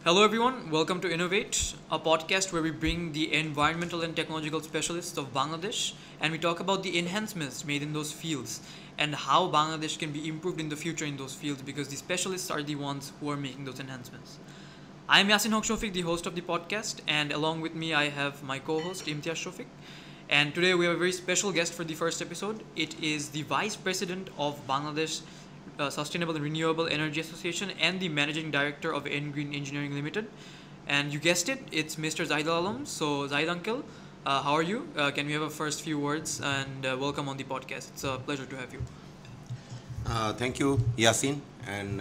Hello, everyone. Welcome to Innovate, a podcast where we bring the environmental and technological specialists of Bangladesh and we talk about the enhancements made in those fields and how Bangladesh can be improved in the future in those fields because the specialists are the ones who are making those enhancements. I'm Yasin Haq Shofik, the host of the podcast, and along with me, I have my co host, Imtiaz Shofik. And today we have a very special guest for the first episode. It is the Vice President of Bangladesh Sustainable and Renewable Energy Association and the Managing Director of Green Engineering Limited. And you guessed it, it's Mr. Zaid Alam. So, Zaid Uncle, how are you? Can we have a first few words and welcome on the podcast? It's a pleasure to have you. Thank you, Yasin, and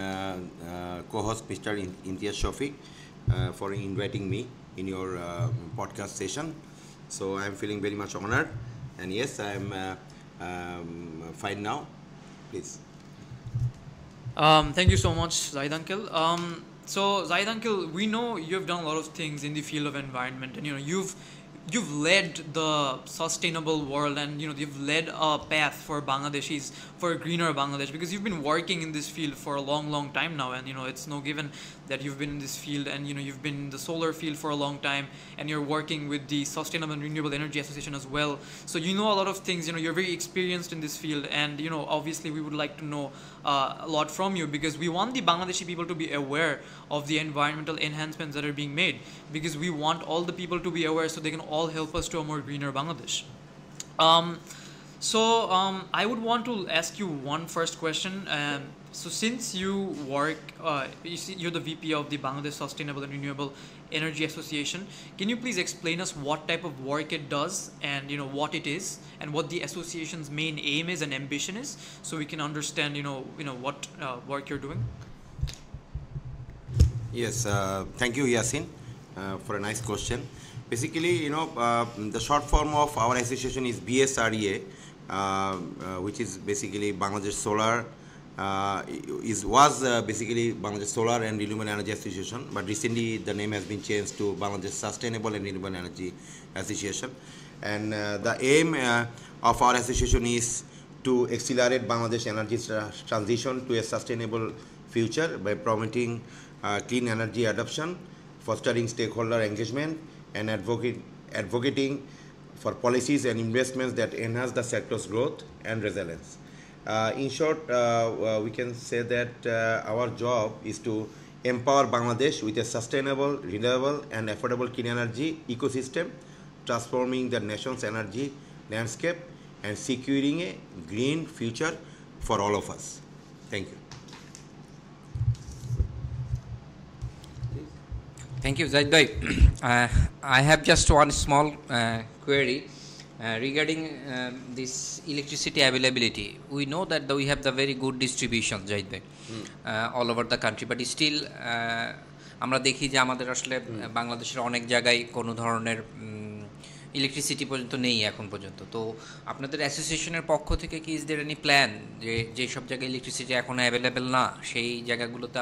co-host Mr. Imtiaz Shofik for inviting me in your podcast session. So I'm feeling very much honored, and yes, I'm fine now. Please. Thank you so much, Zaid Uncle. So Zaid Uncle, we know you've done a lot of things in the field of environment, and you've led the sustainable world, and you've led a path for Bangladeshis for a greener Bangladesh because you've been working in this field for a long time now, and it's no given that you've been in this field, and you've been in the solar field for a long time, and you're working with the Sustainable and Renewable Energy Association as well. So you know a lot of things. You're very experienced in this field, and obviously we would like to know a lot from you because we want the Bangladeshi people to be aware of the environmental enhancements that are being made because we want all the people to be aware so they can all help us to a more greener Bangladesh. I would want to ask you one first question. So since you work, you're the VP of the Bangladesh Sustainable and Renewable Energy Association. Can you please explain us what type of work it does and what it is and what the association's main aim is and ambition is, so we can understand what work you're doing? Yes, thank you, Yasin, for a nice question. Basically, the short form of our association is BSREA, which is basically Bangladesh Solar. Was basically Bangladesh Solar and Renewable Energy Association, but recently the name has been changed to Bangladesh Sustainable and Renewable Energy Association. And the aim of our association is to accelerate Bangladesh energy transition to a sustainable future by promoting clean energy adoption, fostering stakeholder engagement, and advocating for policies and investments that enhance the sector's growth and resilience. In short, we can say that our job is to empower Bangladesh with a sustainable, reliable, and affordable clean energy ecosystem, transforming the nation's energy landscape and securing a green future for all of us. Thank you. Thank you, Zaid bhai. I have just one small query. Regarding this electricity availability, we know that we have the very good distribution, Zaid bhai, all over the country, but still আমরা দেখি যে আমাদের আসলে বাংলাদেশের অনেক জায়গায় কোনো ধরনের ইলেকট্রিসিটি পর্যন্ত নেই এখন পর্যন্ত। তো আপনাদের অ্যাসোসিয়েশনের পক্ষ থেকে কি ইজ দেয়ার এনি প্ল্যান যে যেসব জায়গায় ইলেকট্রিসিটি এখন অ্যাভেলেবেল না সেই জায়গাগুলোতে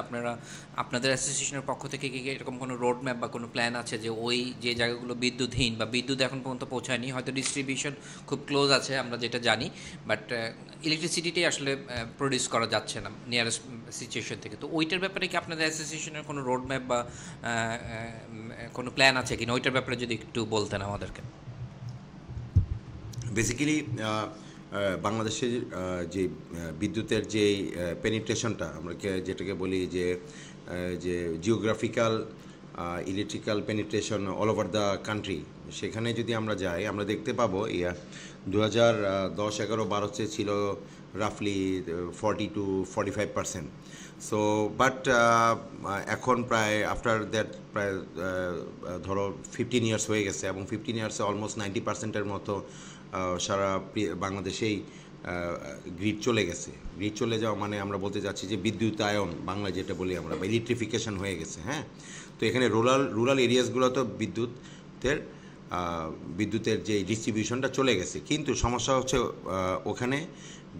আপনাদের অ্যাসোসিয়েশনের পক্ষ থেকে কি এরকম কোনো রোড ম্যাপ বা কোনো প্ল্যান আছে যে ওই যে জায়গাগুলো বিদ্যুৎহীন বা বিদ্যুৎ এখন পর্যন্ত পৌঁছায়নি, হয়তো ডিস্ট্রিবিউশন খুব ক্লোজ আছে আমরা যেটা জানি, বাট ইলেকট্রিসিটিটাই আসলে প্রডিউস করা যাচ্ছে না নিয়ারেস্ট সিচুয়েশন থেকে, তো ওইটার ব্যাপারে কি আপনাদের অ্যাসোসিয়েশনের কোনো রোড ম্যাপ বা কোনো প্ল্যান আছে কিনা ওইটার ব্যাপারে যদি একটু বলতেন আমাদেরকে। বেসিক্যালি বাংলাদেশের যে বিদ্যুতের যে পেনিট্রেশনটা আমরা যেটাকে বলি যে geographical electrical penetration all over the country, সেখানে যদি আমরা যাই আমরা দেখতে পাবো 2010-11-12 ছিল রাফলি 40-45%. সো বাট এখন প্রায় আফটার দ্যাট প্রায় ধরো 15 ইয়ার্স হয়ে গেছে এবং 15 ইয়ার্সে অলমোস্ট 90%-এর মতো সারা বাংলাদেশেই গ্রিড চলে গেছে। গ্রিড চলে যাওয়া মানে আমরা বলতে যাচ্ছি যে বিদ্যুতায়ন বাংলায় যেটা বলি আমরা বা ইলেকট্রিফিকেশন হয়ে গেছে। হ্যাঁ, তো এখানে রুরাল এরিয়াসগুলো তো বিদ্যুতের যে ডিস্ট্রিবিউশনটা চলে গেছে, কিন্তু সমস্যা হচ্ছে ওখানে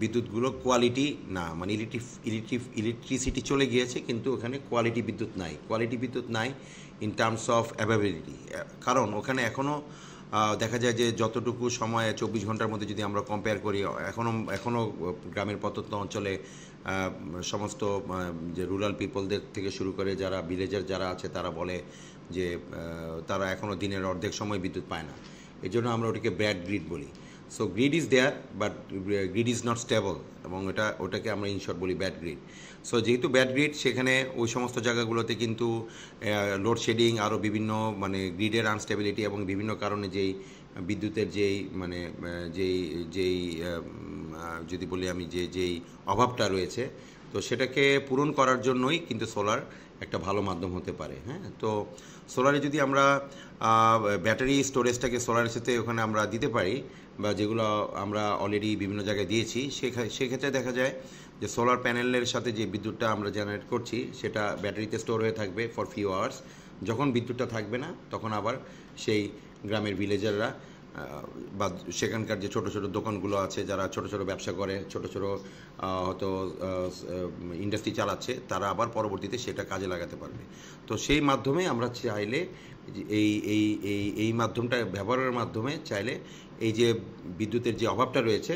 বিদ্যুৎগুলো কোয়ালিটি না, মানে ইলেকট্রিসিটি চলে গিয়েছে কিন্তু ওখানে কোয়ালিটি বিদ্যুৎ নাই ইন টার্মস অফ অ্যাভেলেবিলিটি। কারণ ওখানে এখনও দেখা যায় যে যতটুকু সময়ে 24 ঘন্টার মধ্যে যদি আমরা কম্পেয়ার করি এখনও গ্রামের প্রত্যন্ত অঞ্চলে সমস্ত যে রুরাল পিপলদের থেকে শুরু করে যারা ভিলেজার যারা আছে তারা বলে যে তারা এখনও দিনের অর্ধেক সময় বিদ্যুৎ পায় না, এই জন্য আমরা ওটাকে ব্যাড গ্রিড বলি। So grid is there but grid is not stable, এবং ওটাকে আমরা ইনশর্ট বলি ব্যাড গ্রিড। সো যেহেতু ব্যাড গ্রিড, সেখানে ওই সমস্ত জায়গাগুলোতে কিন্তু লোডশেডিং, আরও বিভিন্ন মানে গ্রিডের আনস্টেবিলিটি এবং বিভিন্ন কারণে যেই বিদ্যুতের যেই মানে যেই যদি বলি আমি যেই অভাবটা রয়েছে, তো সেটাকে পূরণ করার জন্যই কিন্তু সোলার একটা ভালো মাধ্যম হতে পারে। হ্যাঁ, তো সোলারে যদি আমরা ব্যাটারি স্টোরেজটাকে সোলারের সাথে ওখানে আমরা দিতে পারি, বা যেগুলো আমরা অলরেডি বিভিন্ন জায়গায় দিয়েছি, সেক্ষেত্রে দেখা যায় যে সোলার প্যানেলের সাথে যে বিদ্যুৎটা আমরা জেনারেট করছি সেটা ব্যাটারিতে স্টোর হয়ে থাকবে ফর ফিউ আওয়ার্স। যখন বিদ্যুৎটা থাকবে না, তখন আবার সেই গ্রামের ভিলেজাররা বা সেখানকার যে ছোট ছোট দোকানগুলো আছে, যারা ছোট ছোট ব্যবসা করে, ছোট ছোট হয়তো ইন্ডাস্ট্রি চালাচ্ছে, তারা আবার পরবর্তীতে সেটা কাজে লাগাতে পারবে। তো সেই মাধ্যমে আমরা চাইলে এই এই এই এই মাধ্যমটা ব্যবহারের মাধ্যমে চাইলে এই যে বিদ্যুতের যে অভাবটা রয়েছে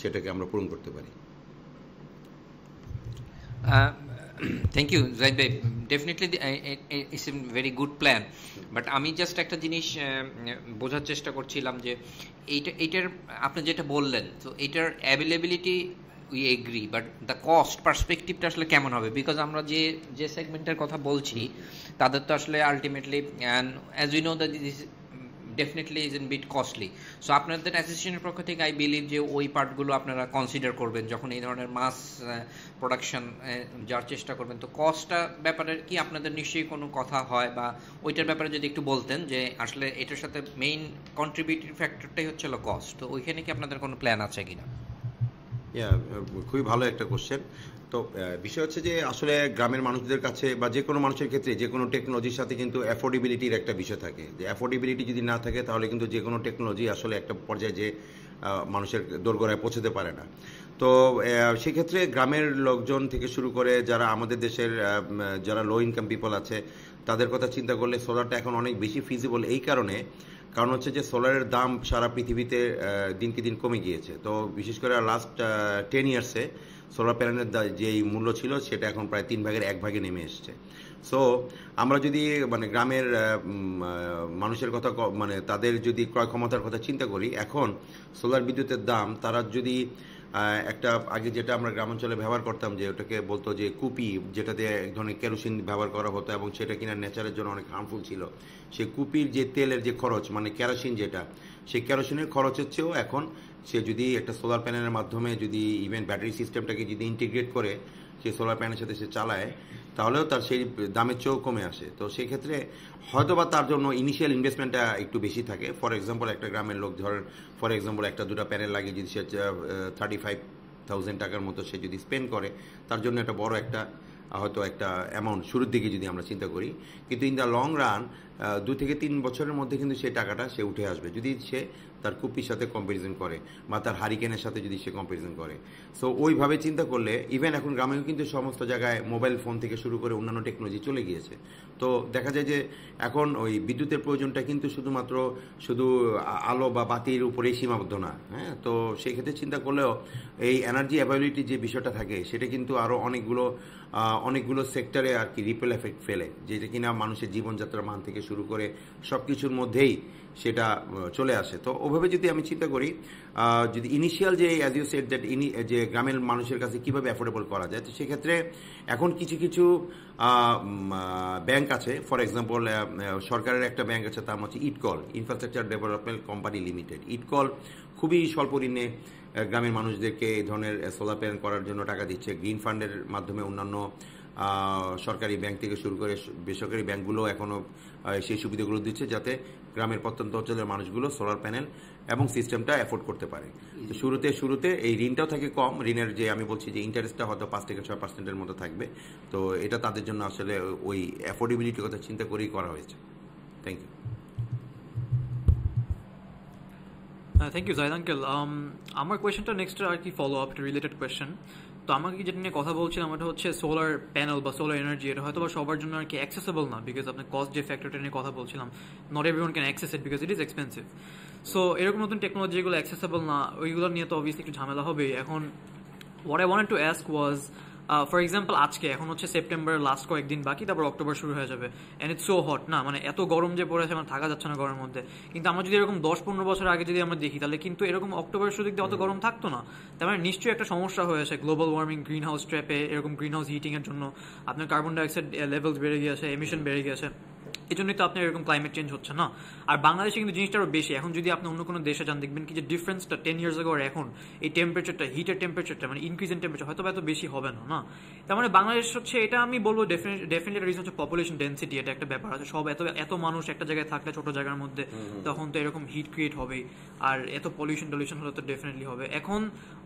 সেটাকে আমরা পূরণ করতে পারি। থ্যাংক ইউ জাহিদ ভাই, definitely it's a very good plan. But আমি জাস্ট একটা জিনিস বোঝার চেষ্টা করছিলাম যে এইটার আপনি যেটা বললেন, তো এইটার availability we agree, but the cost পার্সপেক্টিভটা আসলে কেমন হবে? বিকজ আমরা যে সেগমেন্টের কথা বলছি তাদের তো আসলে ultimately, and as we know that this definitely is in bit costly. So আপনাদের অ্যাসোসিয়েশনের পক্ষ থেকে আই বিলিভ যে ওই পার্টগুলো আপনারা কনসিডার করবেন যখন এই ধরনের মাস প্রোডাকশন যাওয়ার চেষ্টা করবেন। তো কস্টটা ব্যাপারে কি আপনাদের নিশ্চয়ই কোনো কথা হয়, বা ওইটার ব্যাপারে যদি একটু বলতেন যে আসলে এটার সাথে মেইন কন্ট্রিবিউটিং ফ্যাক্টরটাই হচ্ছে কস্ট, তো ওইখানে কি আপনাদের কোনো প্ল্যান আছে কিনা? খুবই ভালো একটা কোশ্চেন। তো বিষয় হচ্ছে যে আসলে গ্রামের মানুষদের কাছে বা যে কোনো মানুষের ক্ষেত্রে যে কোনো টেকনোলজির সাথে কিন্তু অ্যাফোর্ডেবিলিটির একটা বিষয় থাকে, যে অ্যাফোর্ডেবিলিটি যদি না থাকে তাহলে কিন্তু যে কোনো টেকনোলজি আসলে একটা পর্যায়ে যে মানুষের দোরগোড়ায় পৌঁছতে পারে না। তো সেক্ষেত্রে গ্রামের লোকজন থেকে শুরু করে যারা আমাদের দেশের যারা লো ইনকাম পিপল আছে, তাদের কথা চিন্তা করলে সোলারটা এখন অনেক বেশি ফিজিবল। এই কারণ হচ্ছে যে সোলারের দাম সারা পৃথিবীতে দিনকে দিন কমে গিয়েছে। তো বিশেষ করে লাস্ট 10 ইয়ার্সে সোলার প্যানেলের যেই মূল্য ছিল সেটা এখন প্রায় 3 ভাগের 1 ভাগে নেমে এসছে। সো আমরা যদি মানে গ্রামের মানুষের কথা মানে তাদের যদি ক্রয় ক্ষমতার কথা চিন্তা করি, এখন সোলার বিদ্যুতের দাম তারা যদি একটা আগে যেটা আমরা গ্রামাঞ্চলে ব্যবহার করতাম, যে ওটাকে বলতো যে কুপি, যেটাতে এক ধরনের কেরোসিন ব্যবহার করা হতো এবং সেটা কিনা নেচারের জন্য অনেক হার্মফুল ছিল, সেই কুপির যে তেলের যে খরচ মানে কেরোসিন যেটা, সেই কেরোসিনের খরচের চেয়েও এখন সে যদি একটা সোলার প্যানেলের মাধ্যমে যদি ইভেন ব্যাটারি সিস্টেমটাকে যদি ইন্টিগ্রেট করে সেই সোলার প্যানেলের সাথে সে চালায়, তাহলেও তার সেই দামের চেয়েও কমে আসে। তো সেই ক্ষেত্রে হয়তোবা তার জন্য ইনিশিয়াল ইনভেস্টমেন্টটা একটু বেশি থাকে। ফর এক্সাম্পল একটা গ্রামের লোক ধরেন ফর এক্সাম্পল একটা দুটো প্যানেল লাগিয়ে যদি সে 35,000 টাকার মতো সে যদি স্পেন্ড করে, তার জন্য একটা বড় একটা হয়তো একটা অ্যামাউন্ট শুরুর দিকে যদি আমরা চিন্তা করি, কিন্তু ইন দ্য লং রান 2 থেকে 3 বছরের মধ্যে কিন্তু সেই টাকাটা সে উঠে আসবে যদি সে তার কুপির সাথে কম্পারিজন করে বা তার হারিকেনের সাথে যদি সে কম্পারিজন করে। সো ওইভাবে চিন্তা করলে ইভেন এখন গ্রামেও কিন্তু সমস্ত জায়গায় মোবাইল ফোন থেকে শুরু করে অন্যান্য টেকনোলজি চলে গিয়েছে। তো দেখা যায় যে এখন ওই বিদ্যুতের প্রয়োজনটা কিন্তু শুধু আলো বা বাতির উপরেই সীমাবদ্ধ না। হ্যাঁ, তো সেই ক্ষেত্রে চিন্তা করলেও এই এনার্জি অ্যাভেলেবিলিটি যে বিষয়টা থাকে সেটা কিন্তু আরও অনেকগুলো সেক্টরে আর কি রিপেল এফেক্ট ফেলে, যেটা কিনা মানুষের জীবনযাত্রার মান থেকে শুরু করে সব কিছুর মধ্যেই সেটা চলে আসে। তো ওভাবে যদি আমি চিন্তা করি, যদি ইনিশিয়াল যে অ্যাজ ইউ সেড দ্যাট যে গ্রামের মানুষের কাছে কীভাবে অ্যাফোর্ডেবল করা যায়, তো সেক্ষেত্রে এখন কিছু ব্যাংক আছে। ফর এক্সাম্পল সরকারের একটা ব্যাংক আছে, তার হচ্ছে ইটকল, ইনফ্রাস্ট্রাকচার ডেভেলপমেন্ট কোম্পানি লিমিটেড। ইটকল খুবই স্বল্প ঋণে গ্রামের মানুষদেরকে এই ধরনের সোলার প্যানেল করার জন্য টাকা দিচ্ছে। গ্রিন ফান্ডের মাধ্যমে অন্যান্য সরকারি ব্যাংক থেকে শুরু করে বেসরকারি ব্যাংকগুলো এখনও সেই সুবিধাগুলো দিচ্ছে, যাতে গ্রামের প্রত্যন্ত অঞ্চলের মানুষগুলো সোলার প্যানেল এবং সিস্টেমটা অ্যাফোর্ড করতে পারে। তো শুরুতে এই ঋণটাও থাকে কম, ঋণের যে আমি বলছি যে ইন্টারেস্টটা হয়তো 5 থেকে 6% মতো থাকবে। তো এটা তাদের জন্য আসলে ওই অ্যাফোর্ডেবিলিটির কথা চিন্তা করেই করা হয়েছে। Thank you. Thank you Zahid uncle. আমার কোয়েশ্চেনটা নেক্সট আর কি ফলো আপ, একটা রিলেটেড কোয়েশ্চেন। তো আমাকে যেটা নিয়ে কথা বলছিলাম ওটা হচ্ছে সোলার প্যানেল বা সোলার এনার্জি, এটা হয়তো বা সবার জন্য আর কি অ্যাক্সেসেবল না, বিকজ আপনি কস্ট যে ফ্যাক্টরটা নিয়ে কথা বলছিলাম, not everyone can access it because it is expensive. So এরকম নতুন টেকনোলজি যেগুলো অ্যাক্সেসেবল না, ওইগুলো নিয়ে তো অবভিয়াসলি একটু ঝামেলা হবে। এখন what I wanted to ask was, for example, আজকে এখন হচ্ছে সেপ্টেম্বর লাস্ট কয়েকদিন বাকি, তারপর অক্টোবর শুরু হয়ে যাবে, এন্ড ইটস সো হট না, মানে এত গরম যে পড়েছে আমার থাকা যাচ্ছে না গরমের মধ্যে। কিন্তু আমরা যদি এরকম 10-15 বছর আগে যদি আমরা দেখি, তাহলে কিন্তু এরকম অক্টোবরের শুরু দিকে অত গরম থাকতো না। তার মানে নিশ্চয়ই একটা সমস্যা হয়েছে গ্লোবাল ওয়ার্মিং, গ্রিন হাউস ট্র্যাপে, এরকম গ্রিন হাউস হিটিং এর জন্য আপনার কার্বন ডাইঅক্সাইড লেভেলস বেড়ে গিয়েছে, এমিশন বেড়ে গিয়েছে, এই জন্যই তো আপনার এরকম ক্লাইমেট চেঞ্জ হচ্ছে না। আর বাংলাদেশে কিন্তু জিনিসটা আরও বেশি। এখন যদি আপনি অন্য কোনো দেশে যান, দেখবেন কি যে ডিফারেন্সটা 10 ইয়ার্স আগে আর এখন এই টেম্পারেচারটা, হিটের টেম্পারেচারটা, মানে ইনক্রিজ ইন টেম্পারেচার হয়তো এত বেশি হবে না। তার মানে বাংলাদেশ হচ্ছে, এটা আমি বলবো ডেফিনেটলি রিজন হচ্ছে পপুলেশন ডেন্সিটি, এটা একটা ব্যাপার আছে। সব এত মানুষ একটা জায়গায় থাকলে, ছোট জায়গার মধ্যে, তখন তো এরকম হিট ক্রিয়েট হবেই, আর এত পলিউশন হলে তো ডেফিনেটলি হবে। এখন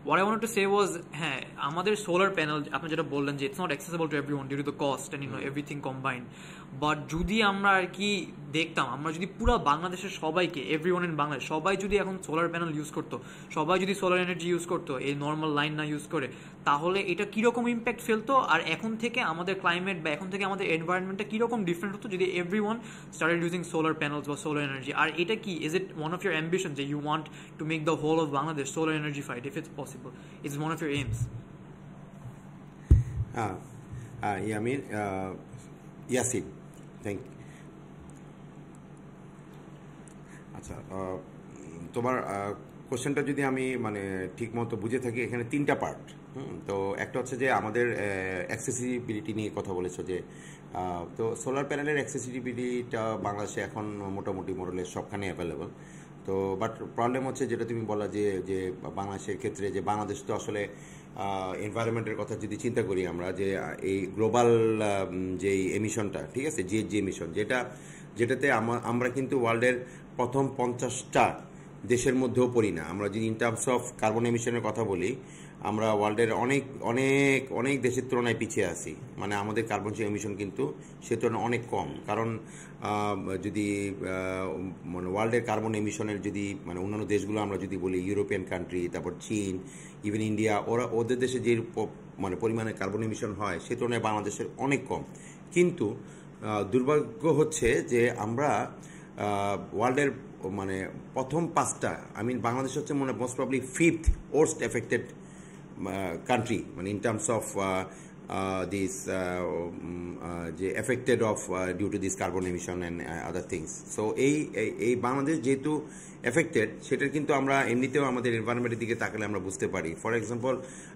what I wanted to say was, হ্যাঁ, আমাদের সোলার প্যানেল আপনি যেটা বললেন যে it's not accessible to everyone due to the cost and everything combined, but যদি আমরা আর কি দেখতাম, আমরা যদি পুরো বাংলাদেশের সবাইকে, এভরিওয়ান ইন বাংলাদেশ, সবাই যদি এখন সোলার প্যানেল ইউজ করতো, সবাই যদি সোলার এনার্জি ইউজ করতো এই নর্মাল লাইন না ইউজ করে, তাহলে এটা কিরকম ইম্প্যাক্ট ফেলতো, আর এখন থেকে আমাদের ক্লাইমেট বা এখন থেকে আমাদের এনভায়রনমেন্টটা কিরকম ডিফারেন্ট হতো যদি everyone started using solar panels বা সোলার এনার্জি। আর এটা কি, is it one of your ambition যে you want to make the whole of Bangladesh solar energy fight, if it's possible, it's one of your aims? Yamin, Yasin, thank you. আচ্ছা, তোমার কোশ্চেনটা যদি আমি মানে ঠিক মতো বুঝে থাকি, এখানে 3টা পার্ট। তো একটা হচ্ছে যে আমাদের অ্যাক্সেসিবিলিটি নিয়ে কথা বলেছো, যে তো সোলার প্যানেলের অ্যাক্সেসিবিলিটিটা বাংলাদেশে এখন মোটামুটি মোরলেস সবখানে অ্যাভেলেবল। তো বাট প্রবলেম হচ্ছে যেটা তুমি বলা, যে বাংলাদেশের ক্ষেত্রে, যে বাংলাদেশ তো আসলে এনভায়রনমেন্টের কথা যদি চিন্তা করি আমরা, যে এই গ্লোবাল যেই এমিশনটা, ঠিক আছে, যে এমিশন যেটাতে আমরা কিন্তু ওয়ার্ল্ডের প্রথম 50টা দেশের মধ্যেও পড়ি না। আমরা যদি ইন টার্মস অফ কার্বন এমিশনের কথা বলি, আমরা ওয়ার্ল্ডের অনেক অনেক অনেক দেশের তুলনায় পিছিয়ে আছি। মানে আমাদের কার্বন এমিশন কিন্তু সে তুলনায় অনেক কম। কারণ যদি মানে ওয়ার্ল্ডের কার্বন এমিশনের যদি মানে অন্যান্য দেশগুলো আমরা যদি বলি, ইউরোপিয়ান কান্ট্রি, তারপর চীন, ইভেন ইন্ডিয়া, ওদের দেশে যে মানে পরিমাণে কার্বন এমিশন হয় সে তুলনায় বাংলাদেশের অনেক কম। কিন্তু দুর্ভাগ্য হচ্ছে যে আমরা ওয়ার্ল্ডের মানে প্রথম 5টা, বাংলাদেশ হচ্ছে মনে most probably 5th worst affected country, মানে ইন টার্মস অফ দিস যে affected of due to this carbon emission and other things. So এই বাংলাদেশ যেহেতু এফেক্টেড, সেটার কিন্তু আমরা এমনিতেও আমাদের এনভায়রনমেন্টের দিকে তাকালে আমরা বুঝতে পারি। ফর এক্সাম্পল,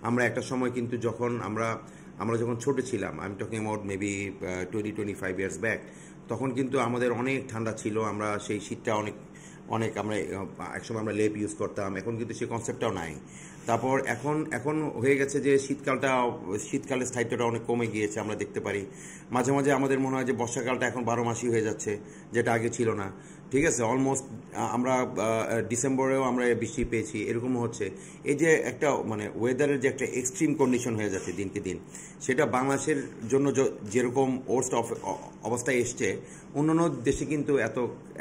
আমরা একটা সময় কিন্তু যখন আমরা যখন ছোট ছিলাম, I am talking about maybe 20-25 years back, তখন কিন্তু আমাদের অনেক ঠান্ডা ছিল। আমরা সেই শীতটা অনেক আমরা একসময় আমরা লেপ ইউজ করতাম, এখন কিন্তু সেই কনসেপ্টটাও নাই। তারপর এখন হয়ে গেছে যে শীতকালের স্থায়িত্বটা অনেক কমে গিয়েছে। আমরা দেখতে পারি মাঝে মাঝে আমাদের মনে হয় যে বর্ষাকালটা এখন 12 মাসই হয়ে যাচ্ছে, যেটা আগে ছিল না। ঠিক আছে, অলমোস্ট আমরা ডিসেম্বরেও আমরা বৃষ্টি পেয়েছি, এরকমও হচ্ছে। এই যে একটা মানে ওয়েদারের যে একটা এক্সট্রিম কন্ডিশন হয়ে যাচ্ছে দিনকে দিন, সেটা বাংলাদেশের জন্য যেরকম ওয়ার্স্ট অবস্থায় এসছে, অন্যান্য দেশে কিন্তু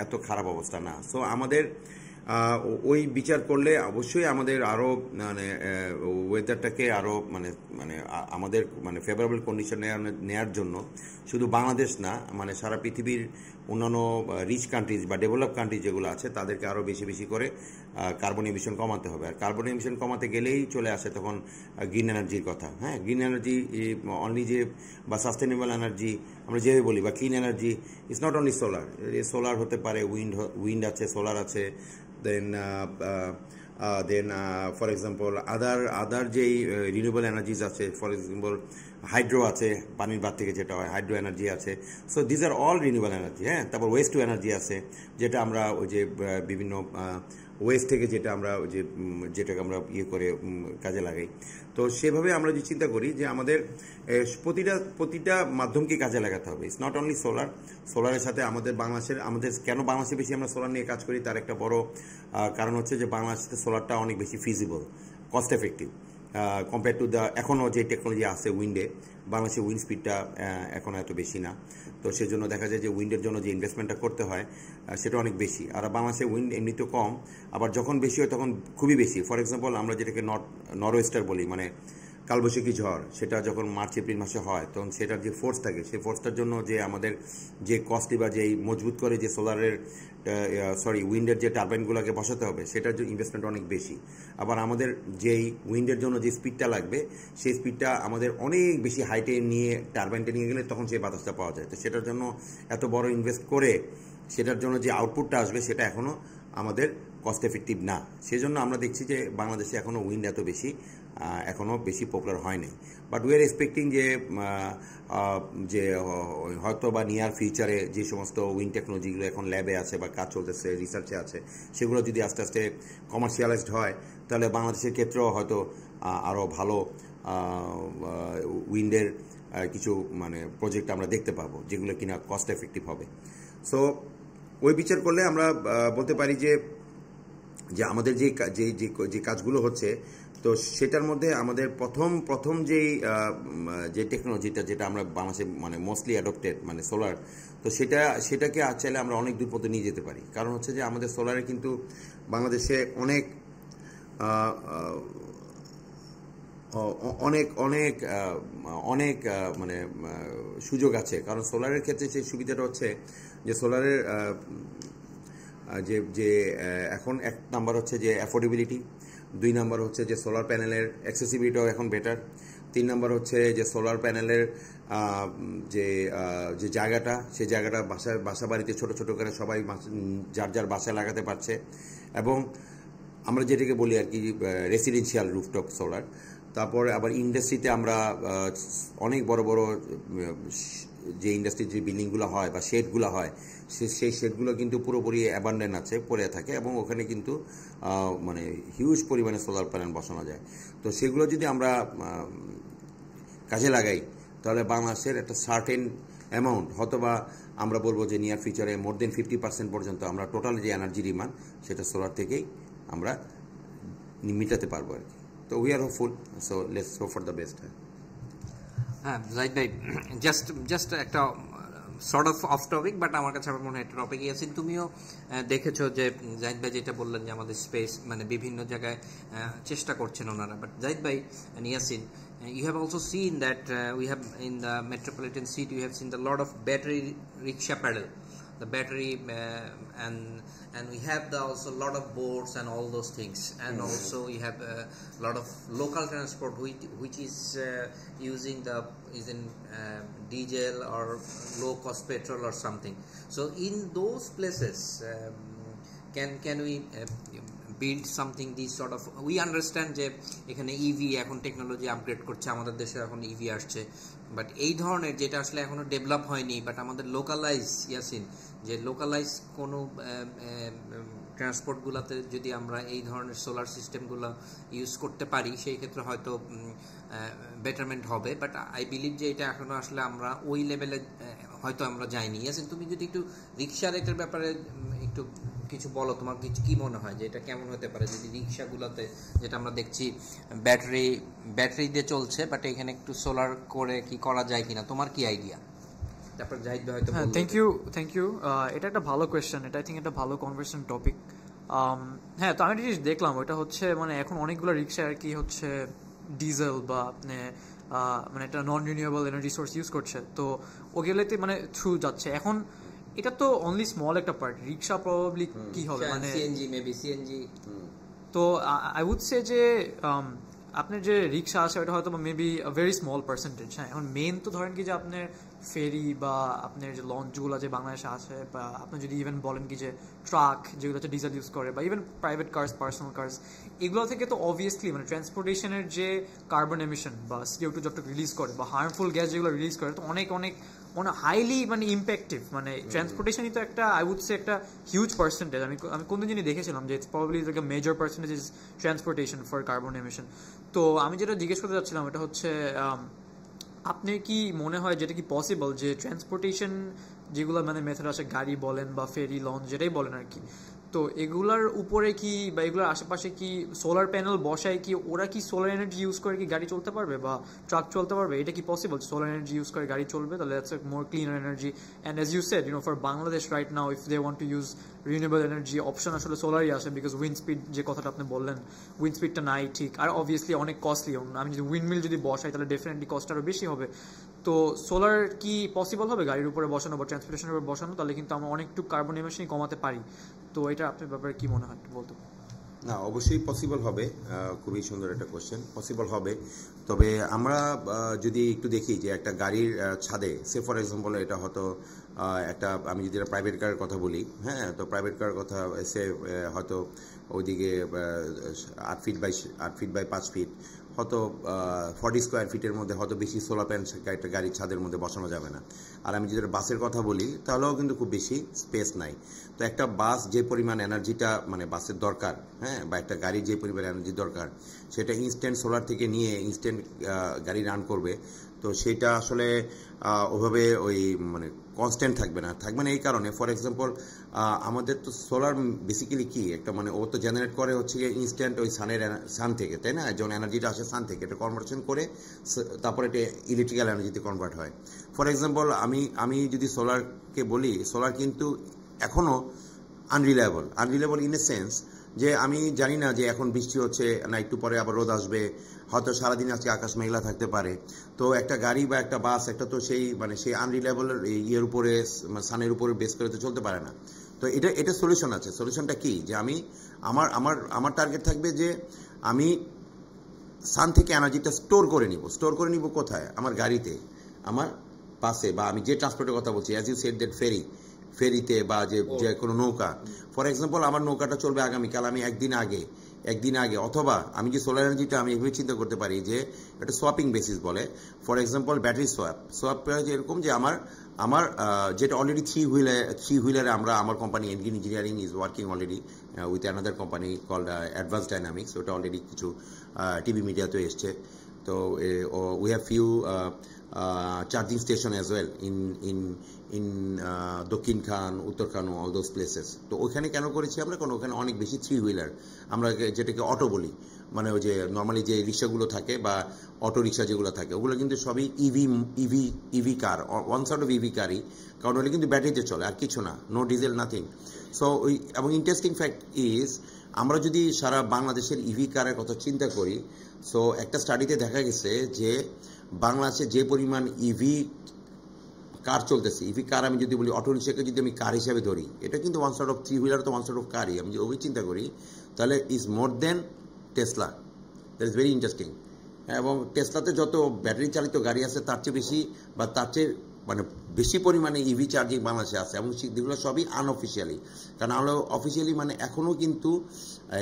এত খারাপ অবস্থা না। সো আমাদের ওই বিচার করলে অবশ্যই আমাদের আরও মানে ওয়েদারটাকে আরও মানে আমাদের মানে ফেভারেবল কন্ডিশন নেওয়ার জন্য শুধু বাংলাদেশ না, মানে সারা পৃথিবীর অন্যান্য রিচ কান্ট্রিজ বা ডেভেলপ কান্ট্রিজ যেগুলো আছে, তাদেরকে আরও বেশি বেশি করে কার্বন এমিশন কমাতে হবে। আর কার্বন এমিশন কমাতে গেলেই চলে আসে তখন গ্রিন এনার্জির কথা। হ্যাঁ, গ্রিন এনার্জি অনলি যে বা সাস্টেনেবল এনার্জি আমরা যেভাবে বলি, বা clean energy, it's not only solar হতে পারে, উইন্ড আছে, সোলার আছে, দেন ফর এক্সাম্পল আদার যেই রিনিউয়েবল এনার্জিজ আছে, ফর এক্সাম্পল হাইড্রো আছে, পানির বাদ থেকে যেটা হয়, হাইড্রো এনার্জি আছে। So these are all renewable energy. হ্যাঁ, তারপর ওয়েস্ট টু এনার্জি আছে, যেটা আমরা ওই যে বিভিন্ন ওয়েস্ট থেকে যেটাকে আমরা করে কাজে লাগাই। তো সেভাবে আমরা যে চিন্তা করি যে আমাদের প্রতিটা মাধ্যমকে কাজে লাগাতে হবে। ইটস নট অনলি সোলারের সাথে আমাদের কেন বাংলাদেশে বেশি আমরা সোলার নিয়ে কাজ করি, তার একটা বড় কারণ হচ্ছে যে বাংলাদেশে সোলারটা অনেক বেশি feasible, cost effective compare to এখনও যে টেকনোলজি আছে উইন্ডে। বাংলাদেশে উইন্ড স্পিডটা এখন এত বেশি না, তো সেজন্য দেখা যায় যে উইন্ডের জন্য যে ইনভেস্টমেন্টটা করতে হয় সেটা অনেক বেশি। আর বাংলাদেশে উইন্ড এমনিতেও কম, আবার যখন বেশি হয় তখন খুবই বেশি। ফর এক্সাম্পল আমরা যেটাকে নর্থ ওয়েস্টার বলি, মানে কালবৈশাখী ঝড় সেটা যখন মার্চ এপ্রিল মাসে হয় তখন সেটার যে ফোর্স থাকে সেই ফোর্সটার জন্য যে আমাদের যে কস্টলি বা যেই মজবুত করে যে সোলারের উইন্ডের যে টারবাইনগুলোকে বসাতে হবে সেটার যে ইনভেস্টমেন্ট অনেক বেশি। আবার আমাদের যেই উইন্ডের জন্য যে স্পিডটা লাগবে সেই স্পিডটা আমাদের অনেক বেশি হাইটে নিয়ে টারবাইনটা নিয়ে গেলে তখন সেই বাতাসটা পাওয়া যায়। তো সেটার জন্য এত বড় ইনভেস্ট করে সেটার জন্য যে আউটপুটটা আসবে সেটা এখনও আমাদের কস্ট এফেক্টিভ না। সেজন্য আমরা দেখছি যে বাংলাদেশে এখনও উইন্ড এত বেশি এখনও বেশি পপুলার হয় নাই। বাট উই আর এক্সপেক্টিং যে হয়তো বা নিয়ার ফিউচারে যে সমস্ত উইন্ড টেকনোলজিগুলো এখন ল্যাবে আছে বা কাজ চলতেছে, রিসার্চে আছে, সেগুলো যদি আস্তে আস্তে কমার্শিয়ালাইজড হয় তাহলে বাংলাদেশের ক্ষেত্রেও হয়তো আরও ভালো উইন্ডের কিছু মানে প্রজেক্ট আমরা দেখতে পাবো যেগুলো কিনা কস্ট এফেক্টিভ হবে। সো ওই বিচার করলে আমরা বলতে পারি যে আমাদের যে কাজগুলো হচ্ছে তো সেটার মধ্যে আমাদের প্রথম যে টেকনোলজিটা যেটা আমরা বাংলাদেশে মানে মোস্টলি অ্যাডপ্টেড মানে সোলার, তো সেটাকে চাইলে আমরা অনেক দূর পর্যন্ত নিয়ে যেতে পারি। কারণ হচ্ছে যে আমাদের সোলারে কিন্তু বাংলাদেশে অনেক অনেক অনেক অনেক মানে সুযোগ আছে। কারণ সোলারের ক্ষেত্রে সেই সুবিধাটা হচ্ছে যে সোলারের যে এখন এক নাম্বার হচ্ছে যে অ্যাফোর্ডেবিলিটি, 2 নাম্বার হচ্ছে যে সোলার প্যানেলের অ্যাক্সেসিবিলিটিও এখন বেটার, 3 নাম্বার হচ্ছে যে সোলার প্যানেলের যে জায়গাটা সেই জায়গাটা বাসা বাড়িতে ছোট ছোট করে সবাই যার বাসায় লাগাতে পারছে। এবং আমরা যেটাকে বলি আর কি রেসিডেন্সিয়াল রুফটপ সোলার। তারপরে আবার ইন্ডাস্ট্রিতে আমরা অনেক বড় বড় যে ইন্ডাস্ট্রির যে বিল্ডিংগুলো হয় বা শেডগুলো হয় সেই শেডগুলো কিন্তু পুরোপুরি অ্যাবান্ডেন্ট আছে, পড়ে থাকে, এবং ওখানে কিন্তু মানে হিউজ পরিমাণে সোলার প্যানেল বসানো যায়। তো সেগুলো যদি আমরা কাজে লাগাই তাহলে বাংলাদেশের একটা সার্টেন অ্যামাউন্ট হয়তোবা আমরা বলবো যে নিয়ার ফিউচারে মোর দেন 50% পর্যন্ত আমরা টোটাল যে এনার্জি ডিমান্ড সেটা সোলার থেকেই আমরা মিটাতে পারবো আর কি। তো we are hopeful, so let's hope for the best. হ্যাঁ জাহিদ ভাই, জাস্ট একটা সর্ট অফ টপিক, বাট আমার কাছে আমার মনে হয় একটা টপিকই আছে। তুমিও দেখেছো যে জাহিদ ভাই যেটা বললেন যে আমাদের স্পেস মানে বিভিন্ন জায়গায় চেষ্টা করছেন ওনারা, বাট জাহিদ ভাই and Yasin, you have also seen that we have in the metropolitan city we have seen the lot of battery rickshaw pedal, the battery and we have also lot of boats and all those things, and also we have a lot of local transport which is using diesel or low cost petrol or something. So in those places can we build something this sort of, we understand যে এখানে EV এখন technology upgrade করছে, আমাদের দেশে এখন EV আসছে, but এই ধরনের যেটা আসলে এখনো ডেভেলপ হয়নি, বাট আমাদের লোকালাইজ ইয়াসিন যে লোকালাইজ কোনো ট্রান্সপোর্টগুলোতে যদি আমরা এই ধরনের সোলার সিস্টেমগুলো ইউজ করতে পারি সেই ক্ষেত্রে হয়তো বেটারমেন্ট হবে। বাট আই বিলিভ যে এটা এখনো আসলে আমরা ওই লেভেলে হয়তো আমরা যাইনি। ইয়াসিন তুমি যদি একটু রিক্সা রেটের ব্যাপারে একটু কিছু বলো, তোমার কি মনে হয় যে এটা কেমন হতে পারে যদি রিক্সাগুলোতে, যেটা আমরা দেখছি ব্যাটারি দিয়ে চলছে, বাট এখানে একটু সোলার করে কি করা যায় কিনা, তোমার কি আইডিয়া? তারপর জাহিদ ভাই হয়তো। হ্যাঁ, থ্যাংক ইউ। এটা একটা ভালো কোয়েশ্চেন, এটা আই থিঙ্ক একটা ভালো কনভারসেশন টপিক। হ্যাঁ, তো আমি একটা জিনিস দেখলাম, ওইটা হচ্ছে মানে এখন অনেকগুলো রিক্সা আর কি হচ্ছে ডিজেল বা আপনি মানে একটা নন রিনিউয়েবল এনার্জি সোর্স ইউজ করছে, তো ওগুলোতে মানে থ্রু যাচ্ছে। এখন এটা তো অনলি স্মল একটা পার্ট, রিক্সা প্রবাবলি কি হবে মানে সিএনজি। তো আই উড সে যে আপনার যে রিক্সা আছে ওটা হয়তো মেবি ভেরি স্মল পার্সেন্টেজ। হ্যাঁ, এখন মেন তো ধরেন কি যে আপনার ফেরি বা আপনার যে লঞ্চগুলো যে বাংলাদেশে আছে, বা আপনি যদি ইভেন বলেন কি যে ট্রাক যেগুলো হচ্ছে ডিজেল ইউজ করে, বা even private cars, personal cars, এগুলো থেকে তো অবভিয়াসলি মানে ট্রান্সপোর্টেশনের যে কার্বন এমিশন বা CO2 যতটুকু রিলিজ করে বা হার্মফুল গ্যাস যেগুলো রিলিজ করে, তো অনেক হাইলি মানে ইম্প্যাক্টিভ। মানে ট্রান্সপোর্টেশনই তো একটা আই উড সে একটা হিউজ পার্সেন্টেজ। আমি কোন দিনই দেখেছিলাম যে it's probably like a major percentage is transportation for carbon emission. তো আমি যেটা জিজ্ঞেস করতে চাচ্ছিলাম এটা হচ্ছে আপনি কি মনে হয় যেটা কি পসিবল যে ট্রান্সপোর্টেশন যেগুলো মানে মেথড আছে, গাড়ি বলেন বা ফেরি, লঞ্চ যেটাই বলেন আর কি, তো এগুলার উপরে কি বা এগুলোর আশেপাশে কি সোলার প্যানেল বসায় কি ওরা কি সোলার এনার্জি ইউজ করে কি গাড়ি চলতে পারবে বা ট্রাক চলতে পারবে? এটা কি পসিবল সোলার এনার্জি ইউজ করে গাড়ি চলবে? তাহলে that's a more cleaner energy. And as you said for Bangladesh right now if they want to use renewable energy option আসলে সোলারই আসে, বিকজ উইন্ড স্পিড যে কথাটা আপনি বললেন উইন্ড স্পিডটা নাই ঠিক, আর অবভিয়াসলি অনেক কস্টলি। আমি যদি উইন্ডমিল যদি বসাই তাহলে ডেফিনেটলি কস্ট আরও বেশি হবে। তো সোলার কি পসিবল হবে গাড়ির উপরে বসানো বা ট্রান্সপোর্টেশনের উপরে বসানো? তাহলে কিন্তু আমরা অনেকটু কার্বন এমিশনই কমাতে পারি। তো এটা আপনার ব্যাপারে কি মনে হয় বলতে? না, অবশ্যই পসিবল হবে। খুবই সুন্দর একটা কোশ্চেন। পসিবল হবে, তবে আমরা যদি একটু দেখি যে একটা গাড়ির ছাদে সে ফর এক্সাম্পল এটা হয়তো একটা, আমি যদি একটা প্রাইভেট কারের কথা বলি, হ্যাঁ, তো প্রাইভেট কারের কথা সে হয়তো ওইদিকে 8 ফিট বাই 5 ফিট হয়তো 40 স্কোয়ার ফিটের মধ্যে হয়তো বেশি সোলার প্যানেল একটা গাড়ির ছাদের মধ্যে বসানো যাবে না। আর আমি যদি বাসের কথা বলি তাহলেও কিন্তু খুব বেশি স্পেস নাই। তো একটা বাস যে পরিমাণ এনার্জিটা মানে বাসের দরকার, হ্যাঁ, বা একটা গাড়ির যে পরিমাণ এনার্জি দরকার সেটা ইনস্ট্যান্ট সোলার থেকে নিয়ে ইনস্ট্যান্ট গাড়ি রান করবে। তো সেটা আসলে ওভাবে ওই মানে কনস্ট্যান্ট থাকবে না এই কারণে, ফর এক্সাম্পল আমাদের তো সোলার বেসিক্যালি কি একটা মানে ও তো জেনারেট করে হচ্ছে ইনস্ট্যান্ট ওই সান থেকে, তাই না? যখন এনার্জিটা আসে সান থেকে, এটা কনভার্সন করে তারপরে এটা ইলেকট্রিক্যাল এনার্জিতে কনভার্ট হয়। ফর এক্সাম্পল আমি যদি সোলারকে বলি, সোলার কিন্তু এখনও আনরিলায়েবল ইন এ সেন্স যে আমি জানি না যে এখন বৃষ্টি হচ্ছে না, একটু পরে আবার রোদ আসবে, হয়তো সারাদিন আজকে আকাশ মেঘলা থাকতে পারে। তো একটা গাড়ি বা একটা বাস একটা তো সেই আনরিলায়েবল ইয়ের উপরে সানের উপরে বেস করে তো চলতে পারে না। তো এটা সলিউশন আছে। সলিউশনটা কি? যে আমি আমার টার্গেট থাকবে যে আমি সান থেকে এনার্জিটা স্টোর করে নিব কোথায়? আমার গাড়িতে, আমার বাসে, বা আমি যে ট্রান্সপোর্টের কথা বলছি, অ্যাজ ইউ সেড দ্যাট ফেরিতে বা যে কোনো নৌকা। ফর এক্সাম্পল আমার নৌকাটা চলবে আগামীকাল, আমি একদিন আগে অথবা আমি যে সোলার এনার্জিটা আমি এভাবে চিন্তা করতে পারি যে এটা সোয়াপিং বেসিস বলে। ফর এক্সাম্পল ব্যাটারি সোয়াপ এরকম যে আমার যেটা অলরেডি থ্রি হুইলারে আমার company Engreen engineering is working already with another company called Advance Dynamics. ওটা অলরেডি কিছু টিভি মিডিয়াতে এসছে। তো we have few charging station as well in দক্ষিণ খান, উত্তর খান, all those places. তো ওখানে কেন করেছি আমরা? কারণ ওখানে অনেক বেশি থ্রি হুইলার, আমরা যেটাকে অটো বলি, মানে ওই যে নর্মালি যে রিক্সাগুলো থাকে বা অটো রিক্সা যেগুলো থাকে ওগুলো কিন্তু সবই EV car, one side of EV কারই, কারণ ওটা কিন্তু ব্যাটারিতে চলে, আর কিছু না, নো ডিজেল নাথিং। সো এবং ইন্টারেস্টিং ফ্যাক্ট ইজ আমরা যদি সারা বাংলাদেশের ইভি কারের কথা চিন্তা করি, সো একটা স্টাডিতে দেখা গেছে যে বাংলাদেশে যে পরিমাণ ইভি কার চলতেছে, ইভি কার আমি যদি বলি, অটো রিক্সাকে যদি আমি কার হিসাবে ধরি, এটা কিন্তু one side of three wheeler, তো ওয়ান সাইড অফ কারই, আমি যদি ওই চিন্তা করি তাহলে is more than Tesla. That is very interesting. এবং টেসলাতে যত ব্যাটারি চালিত গাড়ি আছে তার চেয়ে বেশি বা তার চেয়ে মানে বেশি পরিমাণে ইভি চার্জিং বাংলাদেশে আছে, এবং সেগুলো সবই আনঅফিসিয়ালি। কারণ আমরা অফিসিয়ালি মানে এখনও কিন্তু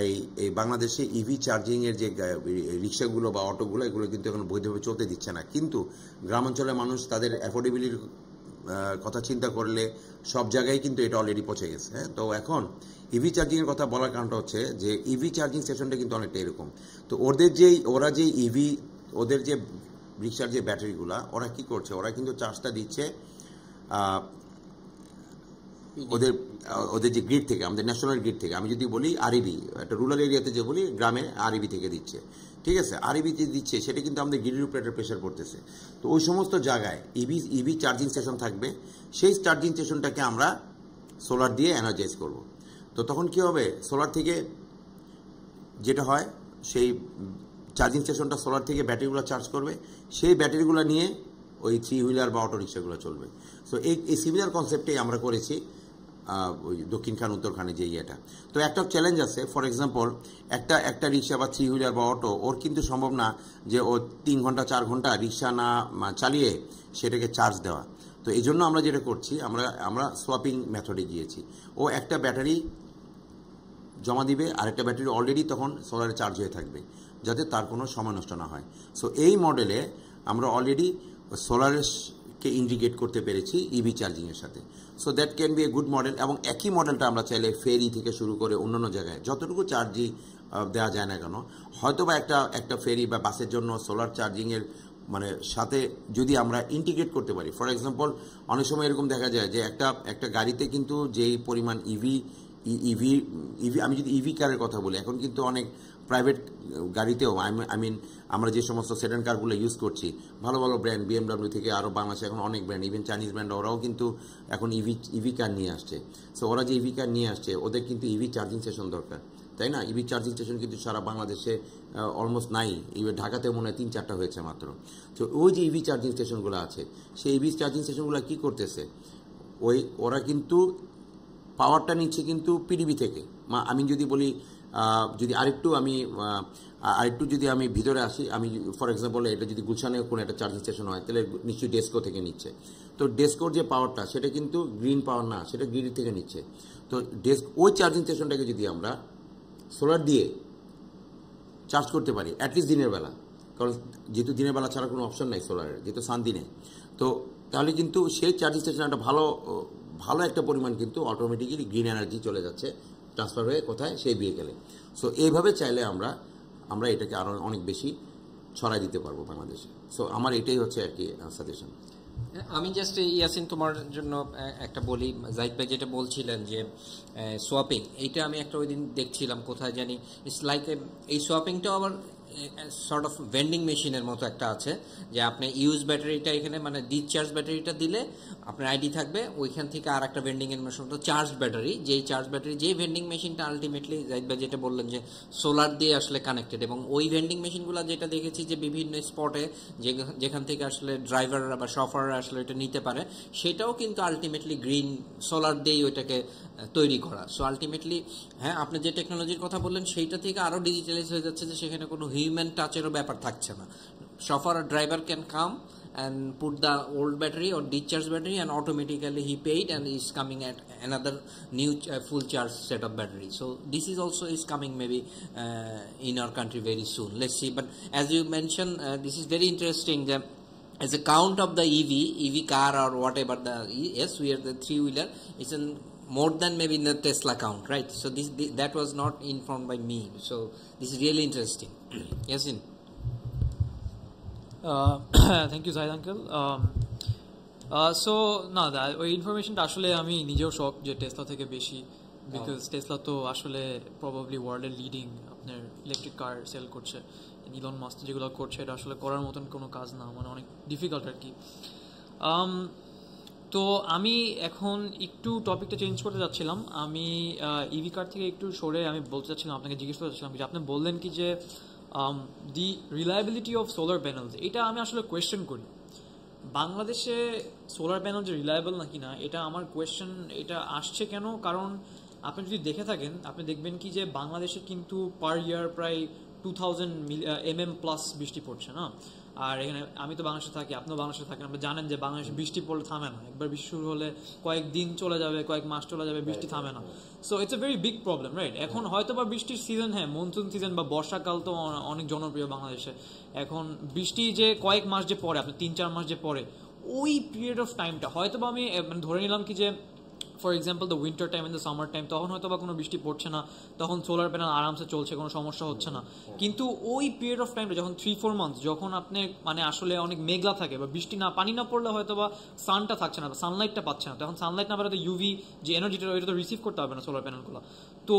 এই বাংলাদেশে ইভি চার্জিংয়ের যে রিক্সাগুলো বা অটোগুলো এগুলো কিন্তু এখন বৈধভাবে চলতে দিচ্ছে না। কিন্তু গ্রামাঞ্চলের মানুষ তাদের অ্যাফোর্ডেবিলিটির কথা চিন্তা করলে সব জায়গায় কিন্তু এটা অলরেডি পৌঁছে গেছে। হ্যাঁ, তো এখন ইভি চার্জিংয়ের কথা বলার কারণটা হচ্ছে যে ইভি চার্জিং স্টেশনটা কিন্তু অনেকটা এরকম। তো ওরা যে ইভি, ওদের যে রিক্সার যে ব্যাটারিগুলা, ওরা কি করছে? ওরা কিন্তু চার্জটা দিচ্ছে ওদের যে গ্রিড থেকে, আমাদের ন্যাশনাল গ্রিড থেকে। আমি যদি বলি আরইবি, একটা রুরাল এরিয়াতে যে বলি, গ্রামে আরইবি থেকে দিচ্ছে, ঠিক আছে? আরইবি যে দিচ্ছে সেটা কিন্তু আমাদের গ্রিডের উপরে একটা প্রেশার পড়তেছে। তো ওই সমস্ত জায়গায় ইভি চার্জিং স্টেশন থাকবে, সেই চার্জিং স্টেশনটাকে আমরা সোলার দিয়ে এনার্জাইজ করব। তো তখন কি হবে? সোলার থেকে যেটা হয়, সেই চার্জিং স্টেশনটা সোলার থেকে ব্যাটারিগুলো চার্জ করবে, সেই ব্যাটারিগুলো নিয়ে ওই থ্রি হুইলার বা অটো রিক্সাগুলো চলবে। সো এই সিমিলার কনসেপ্টেই আমরা করেছি ওই দক্ষিণ খান উত্তর খানে যে ইয়েটা। তো একটা চ্যালেঞ্জ আছে, ফর এক্সাম্পল একটা রিক্সা বা থ্রি হুইলার বা অটো, ওর কিন্তু সম্ভব না যে ও 3 ঘন্টা 4 ঘন্টা রিক্সা না চালিয়ে সেটাকে চার্জ দেওয়া। তো এই জন্য আমরা যেটা করছি, আমরা সোয়াপিং মেথডে গিয়েছি। ও একটা ব্যাটারি জমা দিবে, আরেকটা ব্যাটারি অলরেডি তখন সোলারে চার্জ হয়ে থাকবে, যাতে তার কোনো সময় নষ্ট না হয়। সো এই মডেলে আমরা অলরেডি সোলারকে ইন্টিগ্রেট করতে পেরেছি ইভি চার্জিংয়ের সাথে। So that can B a good model. এবং একই মডেলটা আমরা চাইলে ফেরি থেকে শুরু করে অন্যান্য জায়গায় যতটুকু চার্জই দেওয়া যায় না কেন, হয়তো বা একটা ফেরি বা বাসের জন্য সোলার চার্জিংয়ের মানে সাথে যদি আমরা ইন্টিগ্রেট করতে পারি। ফর এক্সাম্পল অনেক সময় এরকম দেখা যায় যে একটা গাড়িতে কিন্তু যেই পরিমাণ ইভি ইভি আমি যদি ইভি কারের কথা বলি, এখন কিন্তু অনেক প্রাইভেট গাড়িতেও আই মিন আমরা যে সমস্ত সেডান কারগুলো ইউজ করছি, ভালো ভালো ব্র্যান্ড BMW থেকে আরও বাংলাদেশে এখন অনেক ব্র্যান্ড, ইভেন চাইনিজ ব্র্যান্ড, ওরাও কিন্তু এখন ইভি কার নিয়ে আসছে। সো ওরা যে ইভি কার নিয়ে আসছে, ওদের কিন্তু ইভি চার্জিং স্টেশন দরকার, তাই না? ইভি চার্জিং স্টেশন কিন্তু সারা বাংলাদেশে অলমোস্ট নাই, ঢাকাতে মনে হয় 3-4টা হয়েছে মাত্র। তো ওই যে ইভি চার্জিং স্টেশনগুলো আছে, সেই ইভি চার্জিং স্টেশনগুলো কী করতেছে, ওরা কিন্তু পাওয়ারটা নিচ্ছে কিন্তু পিডিবি থেকে। আমি যদি বলি, যদি আরেকটু যদি আমি ভিতরে আসি, আমি ফর এক্সাম্পল এটা যদি গুলশানে কোনো একটা চার্জিং স্টেশন হয়, তাহলে নিশ্চয়ই ডেস্কো থেকে নিচ্ছে। তো ডেস্কোর যে পাওয়ারটা, সেটা কিন্তু গ্রিন পাওয়ার না, সেটা গ্রিড থেকে নিচ্ছে। তো ওই চার্জিং স্টেশনটাকে যদি আমরা সোলার দিয়ে চার্জ করতে পারি অ্যাটলিস্ট দিনের বেলা, কারণ যেহেতু দিনের বেলা ছাড়া কোনো অপশন নাই সোলারের, যেহেতু সানদিনে, তো তাহলে কিন্তু সেই চার্জিং স্টেশন একটা ভালো একটা পরিমাণ কিন্তু অটোমেটিক্যালি গ্রিন এনার্জি চলে যাচ্ছে, ট্রান্সফার হয়ে কোথায়, সেই ভেহিকেলে। সো এইভাবে চাইলে আমরা এটাকে আরও অনেক বেশি ছড়াই দিতে পারবো বাংলাদেশে। সো আমার এটাই হচ্ছে আর কি সাজেশন। আমি জাস্ট ইয়াসিন তোমার জন্য একটা বলি, জাহিদ ভাই যেটা বলছিলেন যে সোয়াপিং, এইটা আমি একটা ওই দিন দেখছিলাম কোথায় জানি, ইটস লাইক এই সোয়াপিংটাও আবার সর্ট অফ ভেন্ডিং মেশিনের মতো একটা আছে, যে আপনি ইউজ ব্যাটারিটা এখানে মানে ডিসচার্জ ব্যাটারিটা দিলে আপনার আইডি থাকবে, ওইখান থেকে আর একটা ভেন্ডিং এর মেশিন, তো চার্জ ব্যাটারি, যেই ভেন্ডিং মেশিনটা আলটিমেটলি জাহিদ ভাই যেটা বললেন যে সোলার দিয়ে আসলে কানেক্টেড, এবং ওই ভেন্ডিং মেশিনগুলো যেটা দেখেছি যে বিভিন্ন স্পটে যেখান থেকে আসলে ড্রাইভাররা বা শফাররা আসলে এটা নিতে পারে, সেটাও কিন্তু আলটিমেটলি গ্রিন সোলার দিয়েই ওইটাকে তৈরি করা। সো আলটিমেটলি হ্যাঁ, আপনি যে টেকনোলজির কথা বললেন সেইটা থেকে আরও ডিজিটালাইজ হয়ে যাচ্ছে, যে সেখানে কোনো হিউম্যান টাচেরও ব্যাপার থাকছে না। শফার আর driver can come and put the old battery or discharge battery, and automatically he paid and is coming at another new full charge set of battery. So this is also is coming maybe in our country very soon. Let's see. But as you mentioned, this is very interesting. As a count of the EV car or whatever yes, we are the three-wheeler, it's in more than maybe in the Tesla count, right? So that was not informed by me. So this is really interesting. Yasin. Thank you Zahid uncle. So না, ওই ইনফরমেশনটা আসলে আমি নিজেও শক যে Tesla থেকে বেশি, because Tesla তো আসলে প্রবাবলি ওয়ার্ল্ডের লিডিং আপনার ইলেকট্রিক কার সেল করছে। ইলন মাস্ক যেগুলো করছে, এটা আসলে করার মতন কোনো কাজ না, মানে অনেক ডিফিকাল্ট আর কি। তো আমি এখন একটু টপিকটা চেঞ্জ করতে যাচ্ছিলাম। আমি ইভি কার থেকে একটু সরে আমি বলতে চাচ্ছিলাম, আপনাকে জিজ্ঞেস করতে চাচ্ছিলাম যে আপনি বললেন কি যে দি রিলায়েবিলিটি অফ সোলার প্যানেলস, এটা আমি আসলে কোয়েশ্চেন করি। বাংলাদেশে সোলার প্যানেল যে রিলায়েবল নাকি না, এটা আমার কোয়েশ্চেন। এটা আসছে কেন? কারণ আপনি যদি দেখে থাকেন, আপনি দেখবেন কি যে বাংলাদেশে কিন্তু পার ইয়ার প্রায় 2000 mm প্লাস বৃষ্টি পড়ছে না। আর এখানে আমি তো বাংলাদেশে থাকি, আপনিও বাংলাদেশে থাকেন, আপনি জানেন যে বাংলাদেশে বৃষ্টি পড়লে থামে না। একবার বৃষ্টি শুরু হলে কয়েকদিন চলে যাবে, কয়েক মাস চলে যাবে, বৃষ্টি থামে না। So it's a very big problem, right? এখন হয়তো বা বৃষ্টির সিজন, হ্যাঁ মনসুন সিজন বা বর্ষাকাল তো অনেক জনপ্রিয় বাংলাদেশে। এখন বৃষ্টি যে কয়েক মাস যে পরে, আপনি 3-4 মাস যে পরে, ওই পিরিয়ড অফ টাইমটা হয়তো বা আমি ধরে নিলাম কি যে for example the winter time and the summer time, তখন হয়তো বা কোনো বৃষ্টি পড়ছে না, তখন সোলার প্যানেল আরামসে চলছে, কোনো সমস্যা হচ্ছে না। কিন্তু ওই পিরিয়ড অফ টাইমটা যখন 3-4 মান্থস, যখন আপনি মানে আসলে অনেক মেঘলা থাকে বা বৃষ্টি না, পানি না পড়লে হয়তো বা সানটা থাকছে না, সানলাইটটা পাচ্ছে না, তখন সানলাইট না পেলে তো ইউভি যে এনার্জিটা, ওইটা তো রিসিভ করতে হবে না সোলার প্যানেলগুলো। তো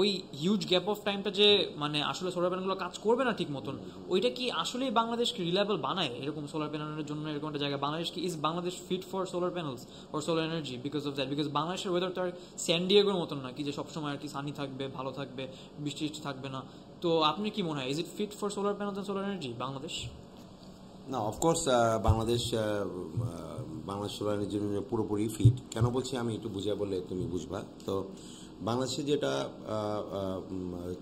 ওই হিউজ গ্যাপ অফ টাইমটা যে মানে আসলে সোলার প্যানেলগুলো কাজ করবে না ঠিক মতন, ওইটা কি আসলেই বাংলাদেশকে রিলায়েবল বানায় এরকম সোলার প্যানেলের জন্য এরকম একটা জায়গা? বাংলাদেশ কি is Bangladesh fit for solar panels or solar energy because of that? Because বাংলাদেশের ওয়েদার তো আর স্যান্ডিয়েগোর মতন না কি যে সবসময় আর কি সানি থাকবে, ভালো থাকবে, বৃষ্টি থাকবে না। তো আপনি কি মনে হয়, is it fit for solar panels and solar energy Bangladesh? না, অফকোর্স বাংলাদেশ সোলার এনার্জির জন্য পুরোপুরি ফিট। কেন বলছি আমি একটু বুঝিয়ে বললে তুমি বুঝবা। তো বাংলাদেশে যেটা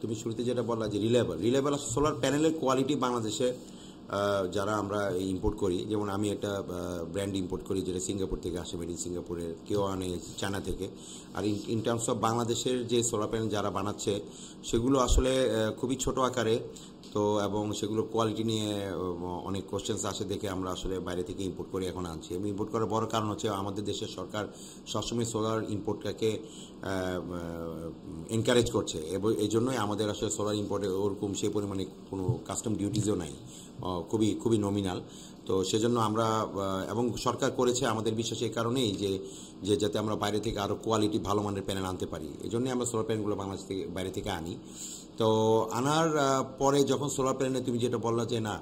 তুমি শুরুতে যেটা বললা যে রিলায়েবল সোলার প্যানেলের কোয়ালিটি বাংলাদেশে যারা আমরা ইম্পোর্ট করি, যেমন আমি একটা ব্র্যান্ড ইম্পোর্ট করি যেটা সিঙ্গাপুর থেকে আসে, মেড ইন সিঙ্গাপুরের, কেউ আনে চায়না থেকে। আর ইন টার্মস অফ বাংলাদেশের যে সোলার প্যানেল যারা বানাচ্ছে, সেগুলো আসলে খুবই ছোট আকারে, তো এবং সেগুলো কোয়ালিটি নিয়ে অনেক কোশ্চেন্স আসে দেখে আমরা আসলে বাইরে থেকে ইম্পোর্ট করে এখন আনছি। এবং ইম্পোর্ট করার বড় কারণ হচ্ছে আমাদের দেশের সরকার সবসময় সোলার ইম্পোর্টটাকে এনকারেজ করছে, এবং এই জন্যই আমাদের আসলে সোলার ইম্পোর্টে ওরকম সেই পরিমাণে কোনো কাস্টম ডিউটিজও নাই। খুবই খুবই নমিনাল। তো সেজন্য আমরা এবং সরকার করেছে আমাদের বিশ্বাস এই কারণেই যে যাতে আমরা বাইরে থেকে আরও কোয়ালিটি ভালো মানের প্যানেল আনতে পারি, এই জন্যই আমরা সোলার প্যানেলগুলো বাংলাদেশ থেকে বাইরে থেকে আনি। তো আনার পরে যখন সোলার প্যানেলে তুমি যেটা বললা যে না,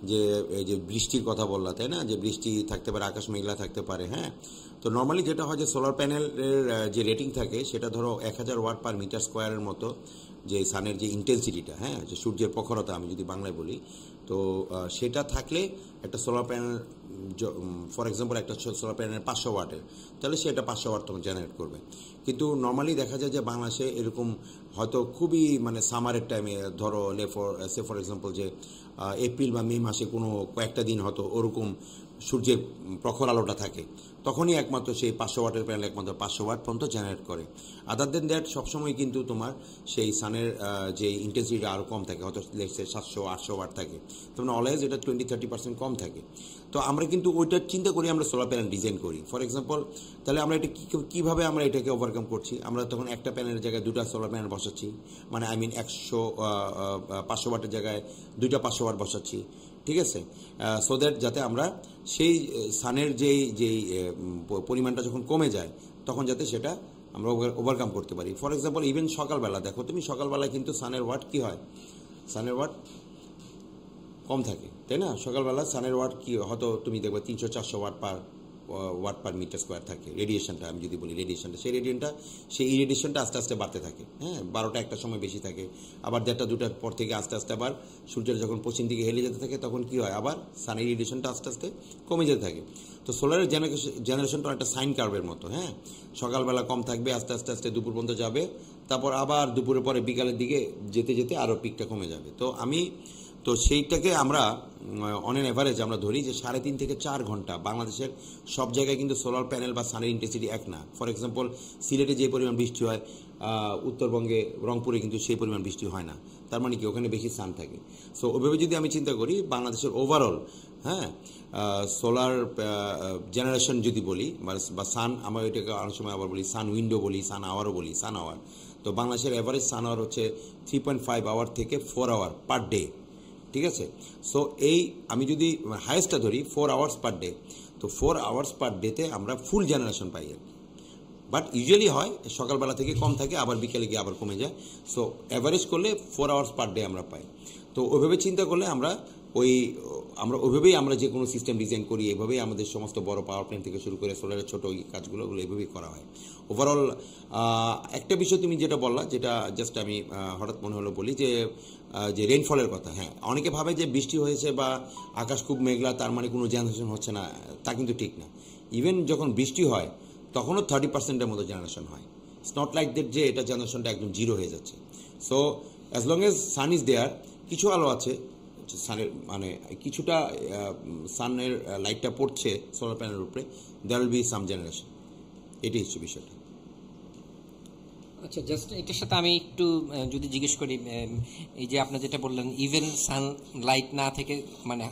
যে এই যে বৃষ্টির কথা বললা, তাই না, যে বৃষ্টি থাকতে পারে, আকাশ মেঘলা থাকতে পারে, হ্যাঁ। তো নর্মালি যেটা হয় যে সোলার প্যানেলের যে রেটিং থাকে সেটা ধরো 1000 ওয়াট পার মিটার স্কোয়ারের মতো, যে সানের যে ইন্টেন্সিটিটা, হ্যাঁ, যে সূর্যের প্রখরতা আমি যদি বাংলায় বলি, তো সেটা থাকলে একটা সোলার প্যানেল, ফর এক্সাম্পল একটা সোলার প্যানেল 500 ওয়াটের, তাহলে সে এটা 500 ওয়াট তখন জেনারেট করবে। কিন্তু নর্মালি দেখা যায় যে বাংলাদেশে এরকম হয়তো খুবই মানে সামারের টাইমে ধরো ফর এক্সাম্পল যে এপ্রিল বা মে মাসে কোনো কয়েকটা দিন হয়তো ওরকম সূর্যের প্রখর আলোটা থাকে, তখনই একমাত্র সেই 500 ওয়াটের প্যানেল একমাত্র 500 ওয়াট পর্যন্ত জেনারেট করে। আদার দেন দ্যাট সবসময় কিন্তু তোমার সেই সানের যে ইন্টেন্সিটি আরও কম থাকে, হয়তো 700-800 ওয়াট থাকে, তখন অলওয়েজ এটা 20-30% কম থাকে। তো আমরা কিন্তু ওইটা চিন্তা করি, আমরা সোলার প্যানেল ডিজাইন করি। ফর এক্সাম্পল তাহলে আমরা এটা কীভাবে আমরা এটাকে ওভারকাম করছি, আমরা তখন একটা প্যানেলের জায়গায় 2টা সোলার প্যানেল বসাচ্ছি, মানে 500 ওয়াটের জায়গায় 2টা 500 ওয়াট বসাচ্ছি, ঠিক আছে, সো দ্যাট যাতে আমরা সেই সানের যেই পরিমাণটা যখন কমে যায় তখন যাতে সেটা আমরা ওভারকাম করতে পারি। ফর এক্সাম্পল ইভেন সকালবেলা দেখো তুমি, সকালবেলা কিন্তু সানের ওয়াট কী হয়, সানের ওয়াট কম থাকে, তাই না? সকালবেলা সানের ওয়াট কি হয়তো তুমি দেখবে 300-400 ওয়াট পার মিটার স্কোয়ার থাকে। রেডিয়েশনটা আমি যদি বলি, সেই ইরেডিয়েশনটা আস্তে আস্তে বাড়তে থাকে, হ্যাঁ, 12টা একটা সময় বেশি থাকে, আবার 1টা-2টার পর থেকে আস্তে আস্তে আবার সূর্যের যখন পশ্চিম দিকে হেলে যেতে থাকে তখন কি হয়, আবার সানের ইরেডিয়েশনটা আস্তে আস্তে কমে যেতে থাকে। তো সোলারের জেনারেশনটা একটা সাইন কার্ভের মতো, হ্যাঁ, সকালবেলা কম থাকবে, আস্তে আস্তে আস্তে দুপুর পর্যন্ত যাবে, তারপর আবার দুপুরের পরে বিকালের দিকে যেতে যেতে আরও পিকটা কমে যাবে। তো সেইটাকে আমরা অন এন এভারেজ আমরা ধরি যে 3.5 থেকে 4 ঘন্টা। বাংলাদেশের সব জায়গায় কিন্তু সোলার প্যানেল বা সানের ইন্টেন্সিটি এক না। ফর এক্সাম্পল সিলেটে যে পরিমাণ বৃষ্টি হয়, উত্তরবঙ্গে রংপুরে কিন্তু সেই পরিমাণ বৃষ্টি হয় না। তার মানে কি, ওখানে বেশি সান থাকে। সো ওইভাবে যদি আমি চিন্তা করি বাংলাদেশের ওভারঅল, হ্যাঁ, সোলার জেনারেশন যদি বলি বা সান, আমরা এটাকে অনেক সময় আবার বলি সান উইন্ডো বলি, সান আওয়ারও বলি, সান আওয়ার। তো বাংলাদেশের অ্যাভারেজ সান আওয়ার হচ্ছে 3.5 আওয়ার থেকে 4 আওয়ার পার ডে, ঠিক আছে। সো এই আমি যদি হাইয়েস্টটা ধরি 4 আওয়ার্স পার ডে, তো 4 আওয়ার্স পার ডেতে আমরা ফুল জেনারেশন পাই। বাট ইউজুয়ালি হয় সকালবেলা থেকে কম থাকে, আবার বিকেলে গিয়ে আবার কমে যায়। সো অ্যাভারেজ করলে 4 আওয়ার্স পার ডে আমরা পাই। তো ওইভাবে চিন্তা করলে আমরা ওইভাবেই আমরা যে কোনো সিস্টেম ডিজাইন করি, এভাবেই আমাদের সমস্ত বড় পাওয়ার প্ল্যান্ট থেকে শুরু করে সোলারের ছোটো কাজগুলো এভাবেই করা হয়। ওভারঅল একটা বিষয় তুমি যেটা বললা, যেটা জাস্ট আমি হঠাৎ মনে হলো বলি, যে রেইনফলের কথা। হ্যাঁ, অনেকে ভাবে যে বৃষ্টি হয়েছে বা আকাশ খুব মেঘলা তার মানে কোনো জেনারেশন হচ্ছে না, তা কিন্তু ঠিক না। ইভেন যখন বৃষ্টি হয় তখনও 30%-এর মতো জেনারেশন হয়। ইটস নট লাইক দ্যাট যে এটা জেনারেশনটা একদম জিরো হয়ে যাচ্ছে। So as long as sun is there, কিছু আলো আছে, সানের মানে কিছুটা সানের লাইটটা পড়ছে সোলার প্যানেলের উপরে, there will be some generation. এটাই হচ্ছে বিষয়টা। আচ্ছা, জাস্ট এটার সাথে আমি একটু যদি জিজ্ঞেস করি, এই যে আপনি যেটা বললেন ইভেন সান লাইট না থেকে মানে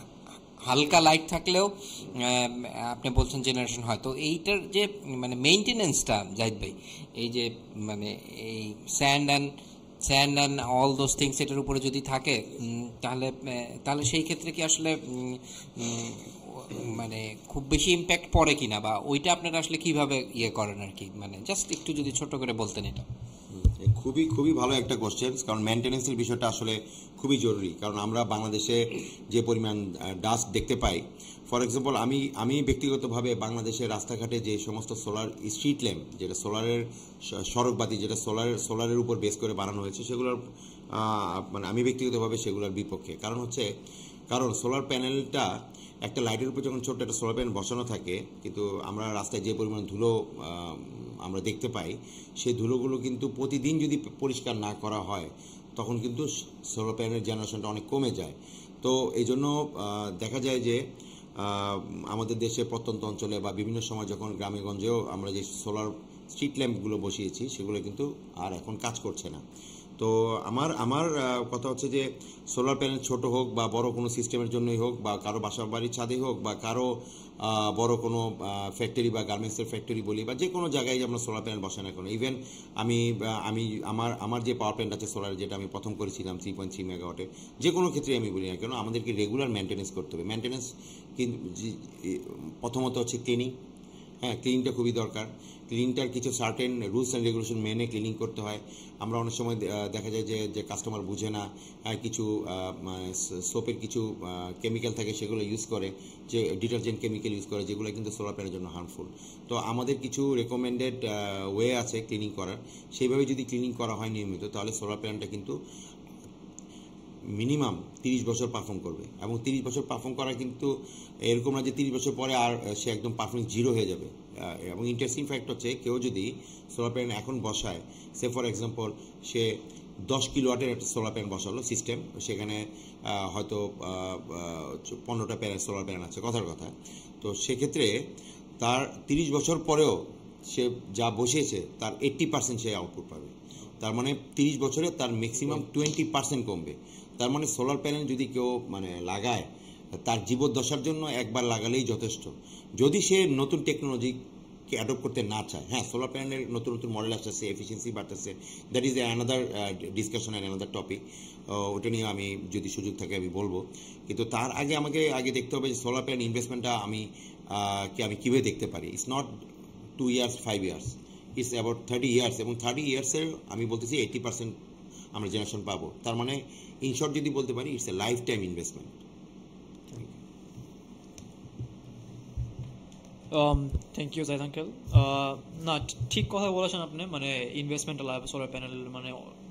হালকা লাইট থাকলেও আপনি বলছেন জেনারেশন হয়, তো এইটার যে মানে মেইনটেনেন্সটা জাহিদ ভাই, এই যে মানে এই sand and all those things এটার উপরে যদি থাকে, তাহলে সেই ক্ষেত্রে কি আসলে মানে খুব বেশি ইম্প্যাক্ট পড়ে কিনা, বা ওইটা আপনারা আসলে কিভাবে করেন আর কি, মানে জাস্ট একটু যদি ছোট করে বলতেন। এটা খুবই খুবই ভালো একটা কোশ্চেন, কারণ মেনটেন্যান্সের বিষয়টা আসলে খুবই জরুরি। কারণ আমরা বাংলাদেশে যে পরিমাণ ডাস্ট দেখতে পাই, ফর এক্সাম্পল আমি ব্যক্তিগতভাবে বাংলাদেশের রাস্তাঘাটে যে সমস্ত সোলার স্ট্রিট ল্যাম্প, যেটা সোলারের সড়কবাতি, যেটা সোলারের উপর বেস করে বানানো হয়েছে, সেগুলোর মানে আমি ব্যক্তিগতভাবে সেগুলোর বিপক্ষে। কারণ সোলার প্যানেলটা একটা লাইটের উপর যখন ছোট্ট একটা সোলার প্যানেল বসানো থাকে, কিন্তু আমরা রাস্তায় যে পরিমাণ ধুলো আমরা দেখতে পাই, সেই ধুলোগুলো কিন্তু প্রতিদিন যদি পরিষ্কার না করা হয় তখন কিন্তু সোলার প্যানেলের জেনারেশনটা অনেক কমে যায়। তো এই জন্য দেখা যায় যে আমাদের দেশে প্রত্যন্ত অঞ্চলে বা বিভিন্ন সময় যখন গ্রামে গঞ্জেও আমরা যে সোলার স্ট্রিট ল্যাম্পগুলো বসিয়েছি সেগুলো কিন্তু আর এখন কাজ করছে না। তো আমার কথা হচ্ছে যে সোলার প্যানেল ছোট হোক বা বড় কোনো সিস্টেমের জন্যই হোক, বা কারো বাসা বাড়ির ছাদে হোক, বা কারো বড় কোনো ফ্যাক্টরি বা গার্মেন্টসের ফ্যাক্টরি বলি, বা যে কোনো জায়গায় যে আমরা সোলার প্যানেল বসাই না কেন, ইভেন আমি আমার যে পাওয়ার প্ল্যান্ট আছে সোলার, যেটা আমি প্রথম করেছিলাম 3.3 মেগাওয়াটের, যে কোনো ক্ষেত্রে আমি বলি না কেন, আমাদেরকে রেগুলার মেনটেনেন্স করতে হবে। মেনটেনেন্স কিন্তু প্রথমত হচ্ছে ক্লিনিং। হ্যাঁ, ক্লিনিংটা খুবই দরকার। ক্লিনিংটার কিছু সার্টেন রুলস অ্যান্ড রেগুলেশন মেনে ক্লিনিং করতে হয়। আমরা অনেক সময় দেখা যায় যে কাস্টমার বুঝে না, কিছু সোপের কিছু কেমিক্যাল থাকে সেগুলো ইউজ করে, যে ডিটারজেন্ট কেমিক্যাল ইউজ করে, যেগুলো কিন্তু সোলার প্যানেলের জন্য হার্মফুল। তো আমাদের কিছু রেকমেন্ডেড ওয়ে আছে ক্লিনিং করার, সেইভাবে যদি ক্লিনিং করা হয় নিয়মিত, তাহলে সোলার প্যানেলটা কিন্তু মিনিমাম 30 বছর পারফর্ম করবে। এবং 30 বছর পারফর্ম করা কিন্তু এরকম না যে 30 বছর পরে আর সে একদম পারফর্ম জিরো হয়ে যাবে। এবং ইন্টারেস্টিং ফ্যাক্ট হচ্ছে, কেউ যদি সোলার প্যানেল এখন বসায়, সে ফর এক্সাম্পল সে 10 কিলোওয়াটের একটা সোলার প্যানেল বসালো সিস্টেম, সেখানে হয়তো 15টা প্যানেল সোলার প্যানেল আছে কথার কথা, তো সেক্ষেত্রে তার 30 বছর পরেও সে যা বসিয়েছে তার 80% সে আউটপুট পাবে। তার মানে 30 বছরে তার ম্যাক্সিমাম 20% কমবে। তার মানে সোলার প্যানেল যদি কেউ লাগায়, তার জীবদ্দশার জন্য একবার লাগালেই যথেষ্ট। যদি সে নতুন টেকনোলজিকে অ্যাডপ্ট করতে না চায়, হ্যাঁ, সোলার প্যানেলের নতুন নতুন মডেল আসতেছে, এফিসিয়েন্সি বাড়তেছে, that is another discussion and another topic. ওটা নিয়ে আমি যদি সুযোগ থাকে আমি বলবো। কিন্তু তার আগে আমাকে দেখতে হবে যে সোলার প্যানেল ইনভেস্টমেন্টটা আমি কীভাবে দেখতে পারি। It's not 2 years 5 years, it's about 30 years। এবং 30 yearsের আমি বলতেছি 80% আমরা জেনারেশন পাবো। তার মানে ইন শর্ট যদি বলতে পারি, it's a life time investment. Thank you Zahid uncle. না, ঠিক কথা বলেছেন আপনি, মানে ইনভেস্টমেন্ট লাভ সোলার প্যানেল, মানে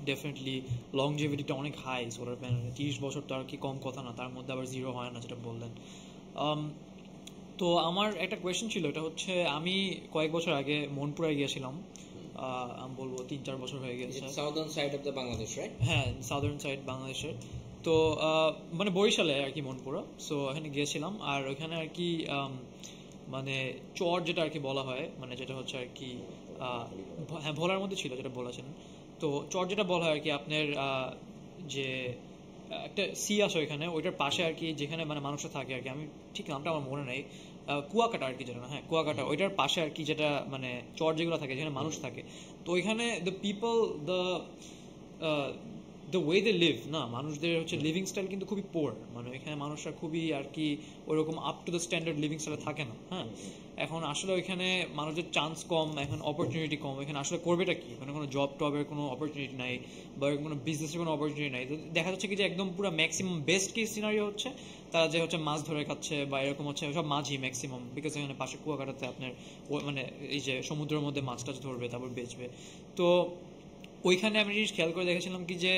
ডেফিনেটলি লংজিভিটিটা অনেক হাই সোলার প্যানেল। 30 বছর তো আর কি কম কথা না, তার মধ্যে আবার জিরো হয় না, যেটা বললেন। তো আমার একটা কোয়েশ্চেন ছিল, এটা হচ্ছে আমি কয়েক বছর আগে মনপুরায় গিয়েছিলাম, আমি বলবো 3-4 বছর হয়ে গেছে। Southern side of the Bangladesh, right? হ্যাঁ, সাউদার্ন সাইড বাংলাদেশের। তো মানে বরিশালে আর কি মনপুরা। সো ওখানে গিয়েছিলাম, আর ওইখানে আর কি মানে চর যেটা আর কি বলা হয়, মানে যেটা হচ্ছে আর কি হ্যাঁ ভোলার মধ্যে ছিল যেটা বলেছেন। তো চর যেটা বলা হয় আর কি আপনার যে একটা সি আছে ওইখানে, ওইটার পাশে আর কি যেখানে মানে মানুষরা থাকে আর কি, আমি ঠিক নামটা আমার মনে নেই, কুয়াকাটা আর কি যেটা, হ্যাঁ কুয়াকাটা, ওইটার পাশে আর কি যেটা মানে চর যেগুলো থাকে যেখানে মানুষ থাকে। তো ওইখানে the people the way they live, না মানুষদের হচ্ছে লিভিং স্টাইল কিন্তু খুবই পোর, মানে ওইখানে মানুষরা খুবই আর কি ওইরকম up to the standard living স্টাইলে থাকে না। হ্যাঁ, এখন আসলে ওইখানে মানুষের চান্স কম, এখন অপরচুনিটি কম, এখানে আসলে করবেটা কি, মানে কোনো জব টবের কোনো অপরচুনিটি নাই, বা কোনো বিজনেসের কোনো অপরচুনিটি নাই। দেখা যাচ্ছে কি যে একদম পুরো ম্যাক্সিমাম বেস্ট কেস সিনারিও হচ্ছে তারা যে হচ্ছে মাছ ধরে খাচ্ছে, বা এরকম হচ্ছে সব মাছই ম্যাক্সিমাম, বিকজ এখানে পাশে কুয়াকাটাতে আপনার মানে এই যে সমুদ্রের মধ্যে মাছ টাছ ধরবে তারপর বেচবে। তো ওইখানে আমি জিনিস খেয়াল করে দেখেছিলাম কি যে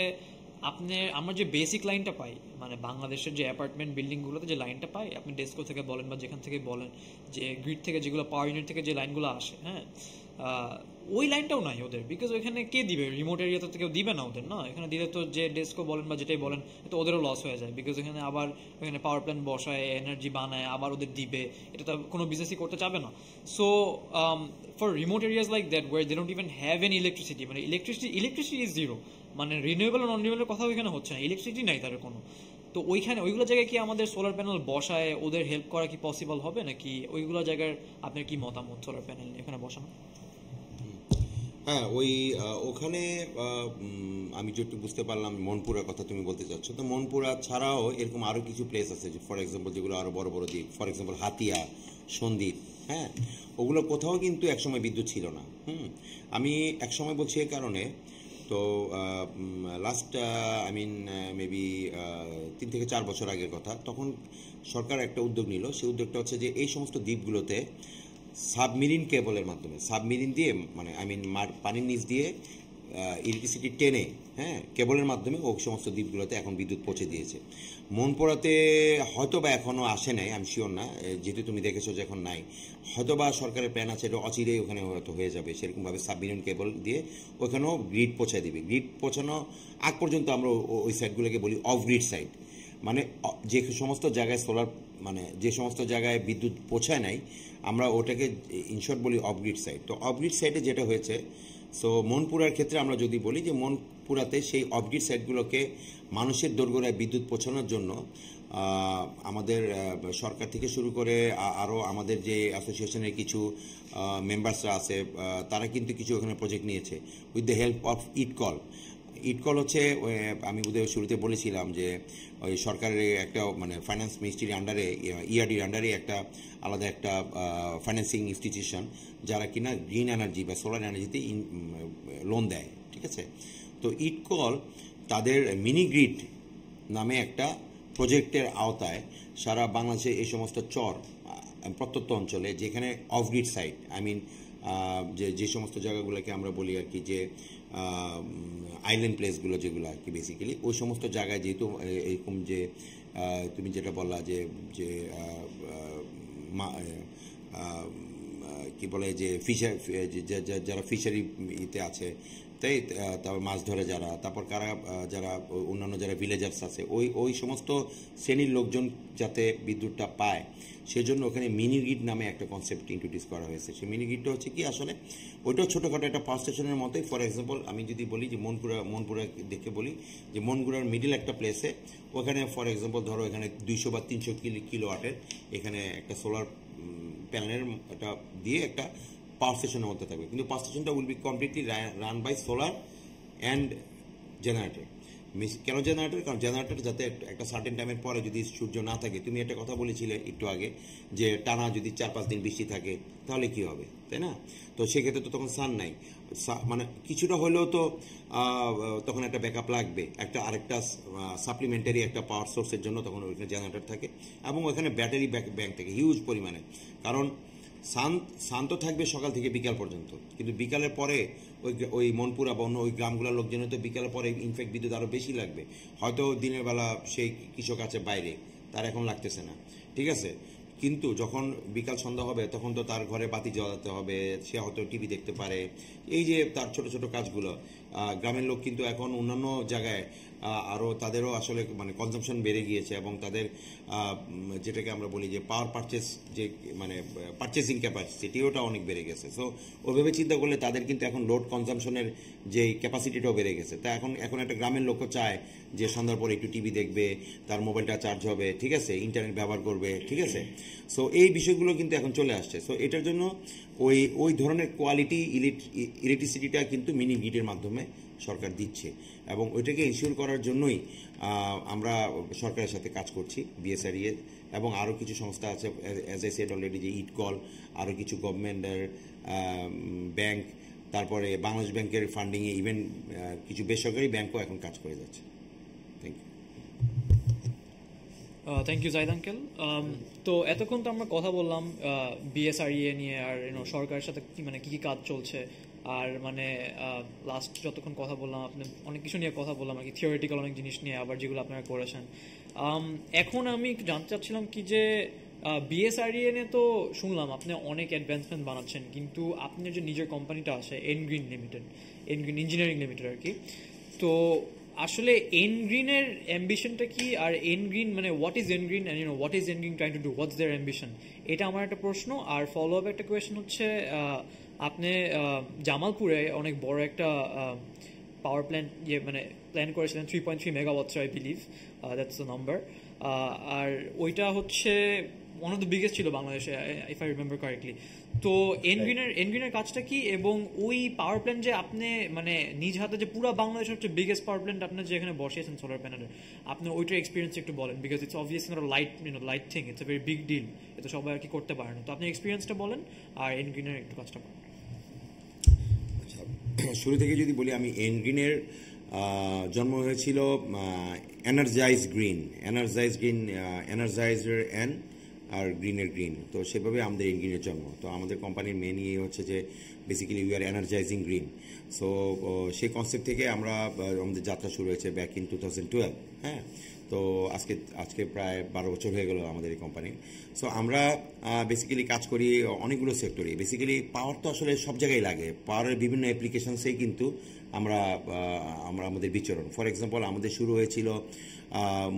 আমরা যে বেসিক লাইনটা পাই, মানে বাংলাদেশের যে অ্যাপার্টমেন্ট বিল্ডিংগুলোতে যে লাইনটা পাই, আপনি ডেস্কো থেকে বলেন বা যেখান থেকে বলেন, যে গ্রিড থেকে যেগুলো পাওয়ার ইউনিট থেকে যে লাইনগুলো আসে, হ্যাঁ ওই লাইনটাও নাই ওদের, বিকজ ওইখানে কে দিবে, রিমোট এরিয়াতে তো কেউ দিবে না ওদের, না এখানে দিলে তো যে ডেস্কো বলেন বা যেটাই বলেন তো ওদেরও লস হয়ে যায়, বিকজ এখানে আবার ওখানে পাওয়ার প্ল্যান্ট বসায়, এনার্জি বানায়, আবার ওদের দিবে, এটা তো কোনো বিজনেসই করতে চাবে না। So for remote areas like that where they don't even have any electricity, মানে ইলেকট্রিসিটি ইজ জিরো, মানে রিনিউয়েবল আর নন রিনিউয়েবল কথা ওইখানে হচ্ছে না, ইলেকট্রিসিটি নাই তাদের কোনো। তো ওইগুলো জায়গায় কি আমাদের সোলার প্যানেল বসায় ওদের হেল্প করা কি পসিবল হবে, নাকি ওইগুলো জায়গার আপনার কি মতামত সোলার প্যানেল এখানে বসানো? হ্যাঁ, ওখানে আমি যেটুকু বুঝতে পারলাম মনপুরার কথা তুমি বলতে চাচ্ছ। তো মনপুরা ছাড়াও এরকম আরও কিছু প্লেস আছে, ফর এক্সাম্পল যেগুলো আরও বড় বড় দ্বীপ, ফর এক্সাম্পল হাতিয়া, সন্দ্বীপ, হ্যাঁ ওগুলো কোথাও কিন্তু একসময় বিদ্যুৎ ছিল না। আমি একসময় বলছি এই কারণে, তো লাস্ট মেবি 3 থেকে 4 বছর আগের কথা, তখন সরকার একটা উদ্যোগ নিল। সেই উদ্যোগটা হচ্ছে যে এই সমস্ত দ্বীপগুলোতে সাবমেরিন কেবলের মাধ্যমে, সাবমেরিন দিয়ে মানে পানির নিচ দিয়ে ইলেকট্রিসিটি টেনে, হ্যাঁ কেবলের মাধ্যমে ওই সমস্ত দ্বীপগুলোতে এখন বিদ্যুৎ পৌঁছে দিয়েছে। মনপুরাতে হয়তো বা এখনও আসে নাই, আমি শিওর না, যেহেতু তুমি দেখেছো যে এখন নাই, হয়তো বা সরকারের প্ল্যান আছে এটা অচিরেই ওখানে হয়তো হয়ে যাবে, সেরকমভাবে সাবমেরিন কেবল দিয়ে ওখানেও গ্রিড পৌঁছায় দিবে। গ্রিড পৌঁছানো আগ পর্যন্ত আমরা ওই সাইটগুলোকে বলি অফ গ্রিড সাইট, মানে যে সমস্ত জায়গায় সোলার, মানে যে সমস্ত জায়গায় বিদ্যুৎ পৌঁছায় নাই আমরা ওটাকে ইনশর্ট বলি অফ গ্রিড সাইট। তো অফ গ্রিড সাইটে যেটা হয়েছে সো মনপুরার ক্ষেত্রে আমরা যদি বলি যে মনপুরাতে সেই অফগ্রিড সাইটগুলোকে মানুষের দোরগোড়ায় বিদ্যুৎ পৌঁছানোর জন্য আমাদের সরকার থেকে শুরু করে আরও আমাদের যে অ্যাসোসিয়েশনের কিছু মেম্বার্সরা আছে তারা কিন্তু কিছু ওখানে প্রজেক্ট নিয়েছে উইথ দ্য হেল্প অফ ইটকল। ইটকল হচ্ছে আমি বোধহয় শুরুতে বলেছিলাম যে ওই সরকারের একটা মানে ফাইন্যান্স মিনিস্ট্রির আন্ডারে ইআরডির আন্ডারে একটা আলাদা একটা ফাইন্যান্সিং ইনস্টিটিউশন যারা কিনা গ্রিন এনার্জি বা সোলার এনার্জিতে লোন দেয়, ঠিক আছে। তো ইটকল তাদের মিনি গ্রিড নামে একটা প্রজেক্টের আওতায় সারা বাংলাদেশে এই সমস্ত চর প্রত্যন্ত অঞ্চলে যেখানে অফ গ্রিড সাইট যে সমস্ত জায়গাগুলোকে আমরা বলি আর কি যে আইল্যান্ড প্লেসগুলো যেগুলো আর কি বেসিক্যালি ওই সমস্ত জায়গায় যেহেতু এরকম যে তুমি যেটা বললা যে যে কি বলে যে ফিশার যারা ফিশারি ইতে আছে তাই তারপর মাছ ধরে যারা তারপর যারা অন্যান্য যারা ভিলেজার্স আছে ওই সমস্ত শ্রেণীর লোকজন যাতে বিদ্যুৎটা পায় সেজন্য ওখানে মিনি গ্রিড নামে একটা কনসেপ্ট ইন্ট্রোডিউস করা হয়েছে। সেই মিনি গ্রিডটা হচ্ছে কি আসলে ওইটাও ছোটোখাটো একটা পাওয়ার স্টেশনের মতোই। ফর এক্সাম্পল আমি যদি বলি যে মনপুরা দেখে বলি যে মনপুরার মিডিল একটা প্লেসে ওখানে ফর এক্সাম্পল ধরো এখানে 200 বা 300 কিলোওয়াটের এখানে একটা সোলার প্যানেলের একটা দিয়ে একটা পাওয়ার স্টেশনের মধ্যে থাকবে, কিন্তু পাওয়ার স্টেশনটা will be completely run by solar and generator. কেন জেনারেটর? কারণ জেনারেটর যাতে একটা সার্টেন টাইমের পরে যদি সূর্য না থাকে, তুমি একটা কথা বলেছিলে একটু আগে যে টানা যদি 4-5 দিন বৃষ্টি থাকে তাহলে কি হবে, তাই না? তো সেক্ষেত্রে তো তখন সান নাই, মানে কিছুটা হলেও তো তখন একটা ব্যাকআপ লাগবে, আরেকটা সাপ্লিমেন্টারি একটা পাওয়ার সোর্সের জন্য তখন ওইখানে জেনারেটর থাকে এবং ওইখানে ব্যাটারি ব্যাংক থাকে হিউজ পরিমাণে। কারণ শান্ত থাকবে সকাল থেকে বিকাল পর্যন্ত, কিন্তু বিকালের পরে ওই মনপুরা বা অন্য ওই গ্রামগুলোর লোকজনের তো বিকালের পরে ইনফ্যাক্ট বিদ্যুৎ আরও বেশি লাগবে। হয়তো দিনের বেলা সেই কৃষক আছে বাইরে, তার এখন লাগতেছে না, ঠিক আছে, কিন্তু যখন বিকাল সন্ধ্যা হবে তখন তো তার ঘরে বাতি জ্বালাতে হবে, সে হয়তো টিভি দেখতে পারে, এই যে তার ছোট ছোট কাজগুলো। গ্রামের লোক কিন্তু এখন অন্যান্য জায়গায় আরও তাদেরও আসলে মানে কনজাম্পশন বেড়ে গিয়েছে এবং তাদের যেটাকে আমরা বলি যে পাওয়ার পারচেস যে মানে পারচেসিং ক্যাপাসিটি ওটা অনেক বেড়ে গেছে। সো ওইভাবে চিন্তা করলে তাদের কিন্তু এখন লোড কনজাম্পশনের যে ক্যাপাসিটিটাও বেড়ে গেছে। তা এখন একটা গ্রামের লোকও চায় যে সন্ধ্যার পরে একটু টিভি দেখবে, তার মোবাইলটা চার্জ হবে, ঠিক আছে, ইন্টারনেট ব্যবহার করবে, ঠিক আছে। সো এই বিষয়গুলো কিন্তু এখন চলে আসছে। সো এটার জন্য ওই ধরনের কোয়ালিটি ইলেকট্রিসিটিটা কিন্তু মিনি গ্রিডের মাধ্যমে সরকার দিচ্ছে এবং ওইটাকে ইনশিওর করার জন্যই আমরা সরকারের সাথে কাজ করছি, বিএসআরইএ এবং আরও কিছু সংস্থা আছে, অ্যাজ আই সেড অলরেডি, যে ইটকল, আরও কিছু গভর্নমেন্টের ব্যাংক, তারপরে বাংলাদেশ ব্যাংকের ফান্ডিংয়ে ইভেন কিছু বেসরকারি ব্যাংকও এখন কাজ করে যাচ্ছে। Thank you. Thank you Zahid uncle. তো এতক্ষণ তো আমরা কথা বললাম বিএসআরইএ নিয়ে আর সরকারের সাথে মানে কী কী কাজ চলছে, আর মানে লাস্ট যতক্ষণ কথা বললাম আপনি অনেক কিছু নিয়ে কথা বললাম আর কি, থিওরিটিক্যাল অনেক জিনিস নিয়ে, আবার যেগুলো আপনারা করেছেন। এখন আমি জানতে চাচ্ছিলাম কি যে বিএসআরইএ নিয়ে তো শুনলাম আপনি অনেক অ্যাডভান্সমেন্ট বানাচ্ছেন, কিন্তু আপনার যে নিজের কোম্পানিটা আছে Engreen limited, Engreen engineering limited আর কি, তো আসলে এনগ্রিনের অ্যাম্বিশনটা কি, আর এনগ্রিন মানে what is Engreen and what is Engreen trying to do, what's their ambition, এটা আমার একটা প্রশ্ন। আর ফলো আপ একটা কোয়েশ্চেন হচ্ছে, আপনি জামালপুরে অনেক বড় একটা পাওয়ার প্ল্যান্ট মানে প্ল্যান করেছিলেন 3.3 megawatts I believe, that's the number, আর ওইটা হচ্ছে ওয়ান অফ দ্য বিগেস্ট ছিল বাংলাদেশে ইফ আই রিমেম্বার কারেক্টলি। তো এনগ্রিনের কাজটা কি, এবং ওই পাওয়ার প্ল্যান্ট যে আপনি মানে নিজ হাতে যে পুরো বাংলাদেশের হচ্ছে বিগেস্ট পাওয়ার প্ল্যান্ট আপনি যে এখানে বসিয়েছেন সোলার প্যানেলের, আপনি ওইটার এক্সপিরিয়েন্স একটু বলেন, because it's obviously not light thing, it's a very big deal, এটা সবাই আর কি করতে পারে না। তো আপনি এক্সপিরিয়েন্সটা বলেন আর এনগ্রিনের একটু কাজটা বলেন। আচ্ছা, শুরু থেকে যদি বলি, আমি এনগ্রিনের জন্ম হয়েছিল এনার্জাইজার এন আর গ্রিনের গ্রিন, তো সেভাবে আমাদের এনগ্রিনের জন্ম। তো আমাদের কোম্পানির মেন ইয়ে হচ্ছে যে basically we are energising green. So সেই কনসেপ্ট থেকে আমাদের যাত্রা শুরু হয়েছে ব্যাক ইন 2012। হ্যাঁ, তো আজকে প্রায় 12 বছর হয়ে গেল আমাদের এই কোম্পানি। সো আমরা বেসিক্যালি কাজ করি অনেকগুলো সেক্টরে। বেসিক্যালি পাওয়ার তো আসলে সব জায়গায় লাগে, পাওয়ারের বিভিন্ন অ্যাপ্লিকেশনসেই কিন্তু আমরা আমাদের বিচরণ। ফর এক্সাম্পল, আমাদের শুরু হয়েছিল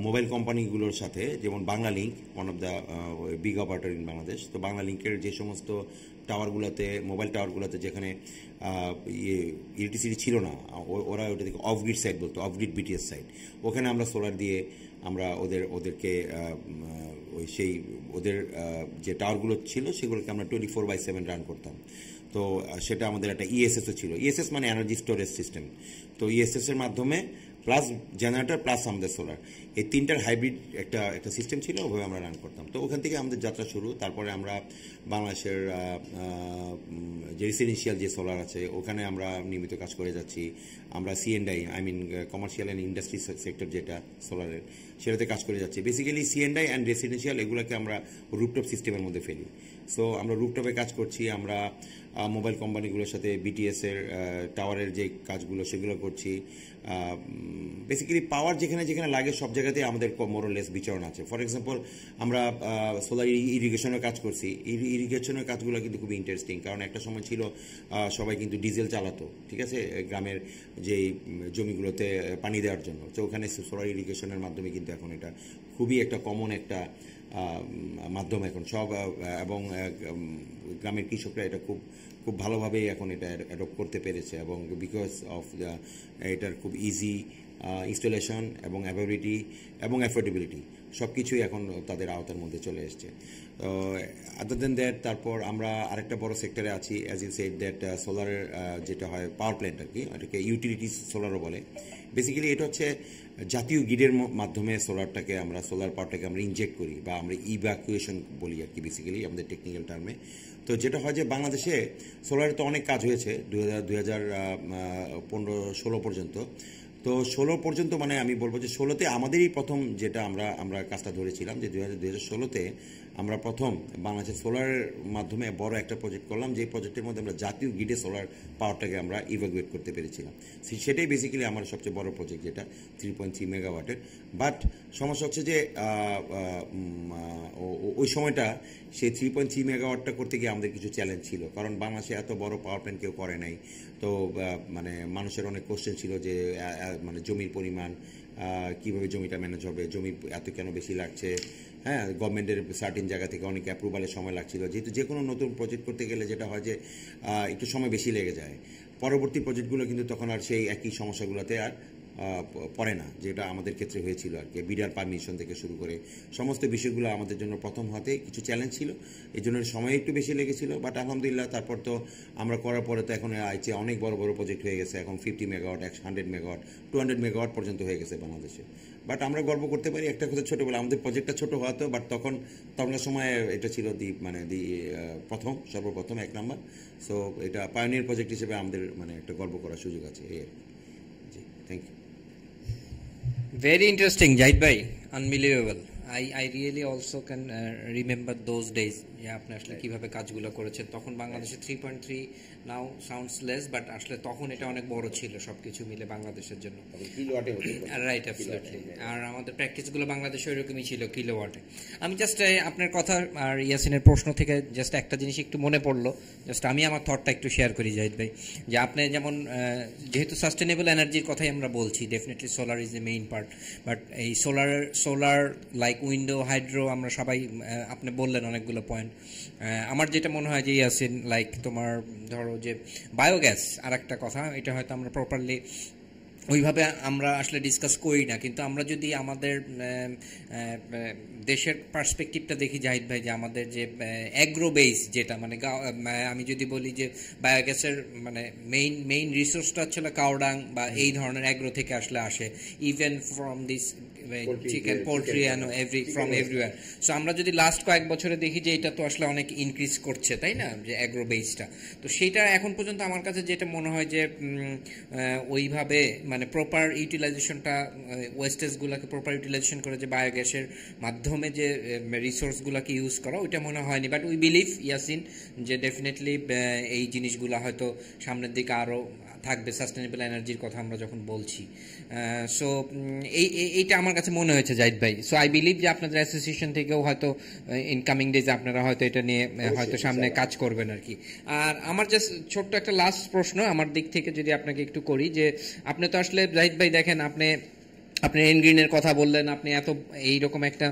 মোবাইল কোম্পানিগুলোর সাথে, যেমন Bangla link, one of the big operator in Bangladesh. তো বাংলা লিঙ্কের যে সমস্ত টাওয়ারগুলোতে, মোবাইল টাওয়ারগুলোতে যেখানে ইলেকট্রিসিটি ছিল না, ওরা ওটা থেকে অফ গ্রিড সাইট বলতো, অফ গ্রিড বিটিএস সাইট, ওখানে আমরা সোলার দিয়ে আমরা ওদেরকে সেই ওদের যে টাওয়ারগুলো ছিল সেগুলোকে আমরা 24/7 রান করতাম। তো সেটা আমাদের একটা ইএসএসও ছিল। ইএসএস মানে এনার্জি স্টোরেজ সিস্টেম। তো ইএসএস এর মাধ্যমে প্লাস জেনারেটর প্লাস আমাদের সোলার, এই তিনটার হাইব্রিড একটা সিস্টেম ছিল, ওভাবে আমরা রান করতাম। তো ওখান থেকে আমাদের যাত্রা শুরু। তারপরে আমরা বাংলাদেশের যে রেসিডেন্সিয়াল যে সোলার আছে ওখানে আমরা নিয়মিত কাজ করে যাচ্ছি। আমরা CNI, I mean commercial and industry sector যেটা সোলারের, সেটাতে কাজ করে যাচ্ছি। বেসিক্যালি সিএনআই অ্যান্ড রেসিডেন্সিয়াল এগুলোকে আমরা রুফটপ সিস্টেমের মধ্যে ফেলি। সো আমরা রুফটপে কাজ করছি, আমরা মোবাইল কোম্পানিগুলোর সাথে বিটিএসের টাওয়ারের যে কাজগুলো সেগুলো করছি। বেসিক্যালি পাওয়ার যেখানে যেখানে লাগে সব জায়গাতেই আমাদের মোরলেস বিচরণ আছে। ফর এক্সাম্পল আমরা সোলার ইরিগেশনের কাজ করছি। ইরিগেশনের কাজগুলো কিন্তু খুবই ইন্টারেস্টিং, কারণ একটা সময় ছিল সবাই কিন্তু ডিজেল চালাতো, ঠিক আছে, গ্রামের যেই জমিগুলোতে পানি দেওয়ার জন্য। তো ওখানে সোলার ইরিগেশনের মাধ্যমে কিন্তু এখন এটা খুবই একটা কমন একটা মাধ্যম এখন সব, এবং গ্রামের কৃষকরা এটা খুব খুব ভালোভাবে এখন এটা অ্যাডপ্ট করতে পেরেছে, এবং বিকজ অফ এটার খুব ইজি ইনস্টলেশন এবং অ্যাভেবিলিটি এবং অ্যাফোর্ডেবিলিটি সব কিছুই এখন তাদের আওতার মধ্যে চলে এসছে। তো আদার দেন দ্যাট তারপর আমরা আরেকটা বড় সেক্টরে আছি, অ্যাজ ইউ সেড দ্যাট সোলারের যেটা হয় পাওয়ার প্ল্যান্ট আর কি, এটাকে ইউটিলিটি সোলারও বলে। বেসিক্যালি এটা হচ্ছে জাতীয় গ্রিডের মাধ্যমে সোলারটাকে আমরা সোলার পাওয়ারটাকে আমরা ইনজেক্ট করি, বা আমরা ইভ্যাকুয়েশন বলি আর কি বেসিক্যালি আমাদের টেকনিক্যাল টার্মে। তো যেটা হয় যে বাংলাদেশে সোলারের তো অনেক কাজ হয়েছে 2015-16 পর্যন্ত। তো 16 পর্যন্ত মানে আমি বলবো যে 16তে আমাদেরই প্রথম যেটা আমরা কাজটা ধরেছিলাম যে 2016তে আমরা প্রথম বাংলাদেশের সোলারের মাধ্যমে বড় একটা প্রজেক্ট করলাম, যে প্রজেক্টের মধ্যে আমরা জাতীয় গ্রিডে সোলার পাওয়ারটাকে আমরা ইভ্যাকুয়েট করতে পেরেছিলাম। সেটাই বেসিক্যালি আমার সবচেয়ে বড় প্রজেক্ট, যেটা 3.3 মেগাওয়াটের। বাট সমস্যা হচ্ছে যে ওই সময়টা সেই 3.3 মেগাওয়াটটা করতে গিয়ে আমাদের কিছু চ্যালেঞ্জ ছিল, কারণ বাংলাদেশে এত বড় পাওয়ার প্ল্যান্ট কেউ করে নাই। তো মানে মানুষের অনেক কোশ্চেন ছিল যে মানে জমির পরিমাণ, কীভাবে জমিটা ম্যানেজ হবে, জমি এত কেন বেশি লাগছে, হ্যাঁ, গভর্নমেন্টের সার্টিন জায়গা থেকে অনেক অ্যাপ্রুভালের সময় লাগছিল, যেহেতু যে কোনো নতুন প্রজেক্ট করতে গেলে যেটা হয় যে একটু সময় বেশি লেগে যায়। পরবর্তী প্রজেক্টগুলো কিন্তু তখন আর সেই একই সমস্যাগুলোতে আর পড়ে না, যেটা আমাদের ক্ষেত্রে হয়েছিল আর কি। বিডার পারমিশন থেকে শুরু করে সমস্ত বিষয়গুলো আমাদের জন্য প্রথম হাতে কিছু চ্যালেঞ্জ ছিল, এই জন্য সময় একটু বেশি লেগেছিল। বাট আলহামদুলিল্লাহ তারপর তো আমরা করার পরে তো এখন আইছে অনেক বড় বড় প্রজেক্ট হয়ে গেছে, এখন 50 মেগাওয়াট, 100 মেগাওয়াট, 200 মেগাওয়াট পর্যন্ত হয়ে গেছে বাংলাদেশে। বাট আমরা গর্ব করতে পারি একটা কথা, ছোটোবেলা আমাদের প্রজেক্টটা ছোটো হতো, বাট তখনকার সময় এটা ছিল সর্বপ্রথম 1 নাম্বার। সো এটা পায়োনিয়ার প্রজেক্ট হিসেবে আমাদের মানে একটা গর্ব করার সুযোগ আছে। জি, thank you. Very interesting, Jahid bhai. Unbelievable. I really also can remember those days. আপনি আসলে কিভাবে কাজগুলো করেছেন তখন বাংলাদেশে 3.3 নাও সাউন্ডস লেস, বাট আসলে তখন এটা অনেক বড় ছিল সবকিছু মিলে বাংলাদেশের জন্য। Right, absolutely. আর আমাদের প্র্যাকটিসগুলো বাংলাদেশে ওইরকমই ছিল, কিলোওয়াটে। আমি জাস্ট আপনার কথা আর ইয়াসিনের প্রশ্ন থেকে জাস্ট একটা জিনিস একটু মনে পড়লো, জাস্ট আমি আমার থটটা একটু শেয়ার করি জাহিদ ভাই, যে আপনি যেমন যেহেতু সাস্টেনেবল এনার্জির কথাই আমরা বলছি, definitely solar is the main part. But এই সোলার লাইক উইন্ডো, হাইড্রো, আমরা সবাই আপনি বললেন অনেকগুলো পয়েন্ট। আমার যেটা মনে হয় যে ইয়াসিন, লাইক তোমার ধরো যে বায়োগ্যাস, আর একটা কথা, এটা হয়তো আমরা প্রপারলি ওইভাবে আমরা আসলে ডিসকাস করি না, কিন্তু আমরা যদি আমাদের দেশের পার্সপেক্টিভটা দেখি জাহিদ ভাই, যে আমাদের যে অ্যাগ্রো বেস যেটা মানে আমি যদি বলি যে বায়োগ্যাসের মানে মেইন রিসোর্সটা হচ্ছে কাউডাং বা এই ধরনের অ্যাগ্রো থেকে আসে, even from this chicken, poultry and from everywhere. So আমরা যদি লাস্ট কয়েক বছরে দেখি যে এটা তো আসলে অনেক ইনক্রিজ করছে, তাই না, যে অ্যাগ্রো বেসটা। তো সেইটা এখন পর্যন্ত আমার কাছে যেটা মনে হয় যে ওইভাবে মানে প্রপার ইউটিলাইজেশনটা, ওয়েস্টেজগুলোকে প্রপার ইউটিলাইজেশন করে যে বায়োগ্যাসের মাধ্যমে যে রিসোর্সগুলোকে ইউজ করা, ওইটা মনে হয়নি। বাট উই বিলিভ ইয়াসিন যে ডেফিনেটলি এই জিনিসগুলো হয়তো সামনের দিকে আরও থাকবে, সাস্টেনেবল এনার্জির কথা আমরা যখন বলছি। সো এইটা আমার কাছে মনে হয়েছে জাহিদ ভাই। সো আই বিলিভ যে আপনাদের অ্যাসোসিয়েশন থেকেও হয়তো ইনকামিং ডেজ আপনারা হয়তো এটা নিয়ে হয়তো সামনে কাজ করবেন আর কি। আর আমার জাস্ট ছোট্ট একটা লাস্ট প্রশ্ন আমার দিক থেকে যদি আপনাকে একটু করি, যে আপনি তো আসলে জাহিদ ভাই দেখেন, আপনি আপনি এনগ্রিনের কথা বললেন, আপনি এত এইরকম একটা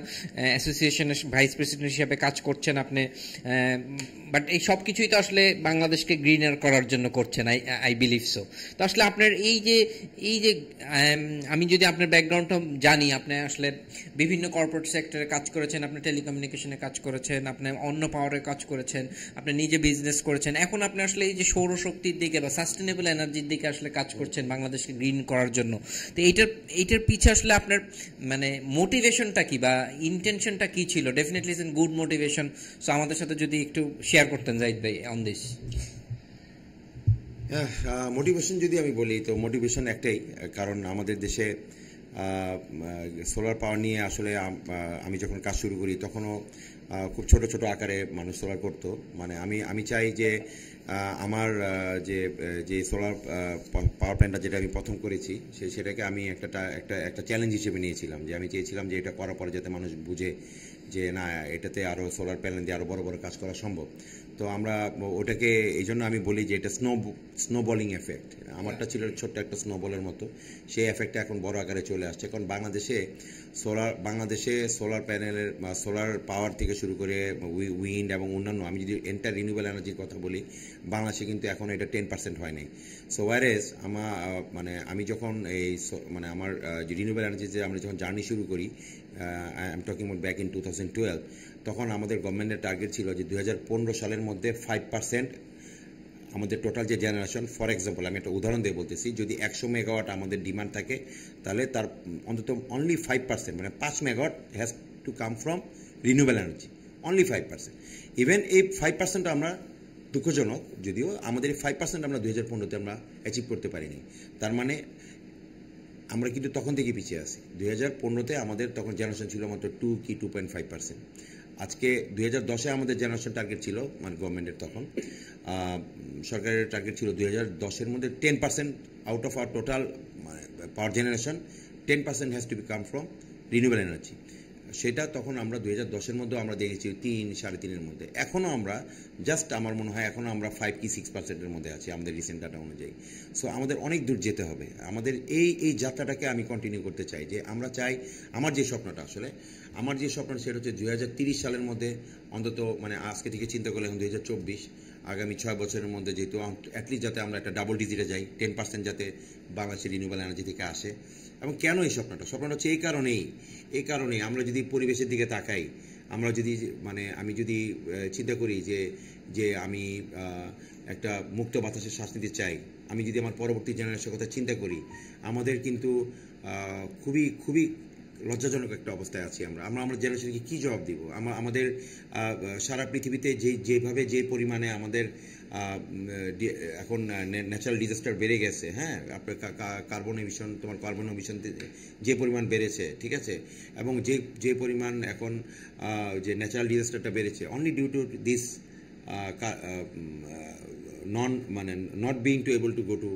অ্যাসোসিয়েশনের ভাইস প্রেসিডেন্ট হিসেবে কাজ করছেন আপনি, বাট এই সব কিছুই তো আসলে বাংলাদেশকে গ্রিনার করার জন্য করছেন, আই বিলিভ সো। তো আসলে আপনার এই যে আমি যদি আপনার ব্যাকগ্রাউন্ডটা জানি, আপনি আসলে বিভিন্ন কর্পোরেট সেক্টরে কাজ করেছেন, আপনি টেলিকমিউনিকেশনে কাজ করেছেন, আপনি অন্য পাওয়ারে কাজ করেছেন, আপনি নিজে বিজনেস করেছেন, এখন আপনি আসলে এই যে সৌরশক্তির দিকে বা সাস্টেনেবল এনার্জির দিকে আসলে কাজ করছেন বাংলাদেশকে গ্রিন করার জন্য। তো এইটার পিছে আসলে আপনার মানে মোটিভেশনটা কি বা ইন্টেনশনটা কি ছিল? Definitely it's an good motivation. So আমাদের সাথে যদি একটু শেয়ার করতেন জাহিদ ভাই অন দিস। মোটিভেশন যদি আমি বলি তো মোটিভেশন একটাই, কারণ আমাদের দেশে সোলার পাওয়ার নিয়ে আসলে আমি যখন কাজ শুরু করি তখনও খুব ছোট ছোট আকারে মানুষ সোলার করতো। মানে আমি চাই যে আমার যে সোলার পাওয়ার প্ল্যান্টটা যেটা আমি প্রথম করেছি সেটাকে আমি একটা চ্যালেঞ্জ হিসেবে নিয়েছিলাম, যে আমি চেয়েছিলাম যে এটা করার পরে যাতে মানুষ বুঝে যে না, এটাতে আরও সোলার প্যানেল দিয়ে আরও বড় বড় কাজ করা সম্ভব। তো আমরা ওটাকে এই জন্য আমি বলি যে এটা স্নোবলিং এফেক্ট। আমারটা ছিল ছোট্ট একটা স্নোবলের মতো, সেই এফেক্টটা এখন বড় আকারে চলে আসছে। কারণ বাংলাদেশে সোলার প্যানেলের সোলার পাওয়ার থেকে শুরু করে উইন্ড এবং অন্যান্য, আমি যদি এন্টার রিনিউয়েবল এনার্জির কথা বলি, বাংলাদেশে কিন্তু এখন এটা 10% হয় নাই। সো ওয়ারেজ আমি যখন আমার যে রিনিউয়েবল এনার্জিতে আমরা যখন জার্নি শুরু করি, I am talking about back in 2012, তখন আমাদের গভর্নমেন্টের টার্গেট ছিল যে 2015 সালের মধ্যে 5% আমাদের টোটাল যে জেনারেশন, ফর এক্সাম্পল আমি একটা উদাহরণ দিয়ে বলতেছি, যদি 100 মেগাওয়াট আমাদের ডিমান্ড থাকে, তাহলে তার অন্তত অনলি 5% মানে 5 megawatt has to come from renewable energy, only 5%। Even এই 5% আমরা, দুঃখজনক যদিও, আমাদের এই 5% আমরা 2015-তে আমরা অ্যাচিভ করতে পারিনি। তার মানে আমরা কিন্তু তখন থেকে পিছিয়ে আছি। 2015-তে আমাদের তখন জেনারেশন ছিল মাত্র 2 কি 2.5%। আজকে 2010-এ আমাদের জেনারেশন টার্গেট ছিল, মানে গভর্নমেন্টের তখন সরকারের টার্গেট ছিল 2010-এর মধ্যে 10% out of our total power generation 10% has to be come from renewable energy. সেটা তখন আমরা 2010-এর মধ্যে আমরা দেখেছি 3-3.5-এর মধ্যে। এখনও আমরা আমার মনে হয় এখনও আমরা 5 কি 6%-এর মধ্যে আছি আমাদের রিসেন্ট ডাটা অনুযায়ী। সো আমাদের অনেক দূর যেতে হবে। আমাদের এই যাত্রাটাকে আমি কন্টিনিউ করতে চাই, যে আমরা চাই, আমার যে স্বপ্নটা সেটা হচ্ছে 2030 সালের মধ্যে অন্তত, মানে আজকে থেকে চিন্তা করলে এখন 2024, আগামী 6 বছরের মধ্যে যেহেতু অ্যাটলিস্ট যাতে আমরা একটা ডাবল ডিজিটে যাই, 10% যাতে বাংলাদেশের রিনিউয়েবল এনার্জি থেকে আসে। এবং কেন এই স্বপ্নটা হচ্ছে এই কারণেই আমরা যদি পরিবেশের দিকে তাকাই, আমি যদি চিন্তা করি যে আমি একটা মুক্ত বাতাসের শ্বাস নিতে চাই, আমি যদি আমার পরবর্তী জেনারেশনের কথা চিন্তা করি, আমাদের কিন্তু খুবই খুবই লজ্জাজনক একটা অবস্থায় আছি। আমরা জেনারেশনকে কী জবাব দিব? আমাদের সারা পৃথিবীতে যে পরিমাণে আমাদের এখন ন্যাচারাল ডিজাস্টার বেড়ে গেছে, হ্যাঁ, আপনার কার্বন এমিশন যে পরিমাণ বেড়েছে, ঠিক আছে, এবং যে পরিমাণ এখন যে ন্যাচারাল ডিজাস্টারটা বেড়েছে, only due to this not being to able to go to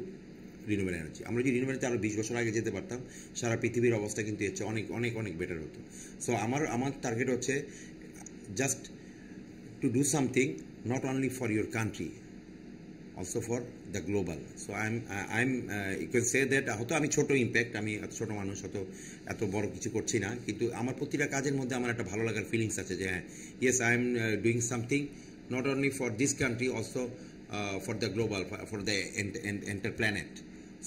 renewable energy. আমরা যদি রিনিউয়েবল এনার্জি আরও 20 বছর আগে যেতে পারতাম, সারা পৃথিবীর অবস্থা কিন্তু এর চেয়ে অনেক অনেক অনেক বেটার হতো। সো আমার টার্গেট হচ্ছে just to do something not only for your country, also for the global. So you can say that, হয়তো আমি ছোটো ইম্প্যাক্ট, আমি এত ছোটো মানুষ, হয়তো এত বড় কিছু করছি না, কিন্তু আমার প্রতিটা কাজের মধ্যে আমার একটা ভালো লাগার ফিলিংস আছে যে হ্যাঁ, yes, I am doing something not only for this country, also for the global, for the enter planet.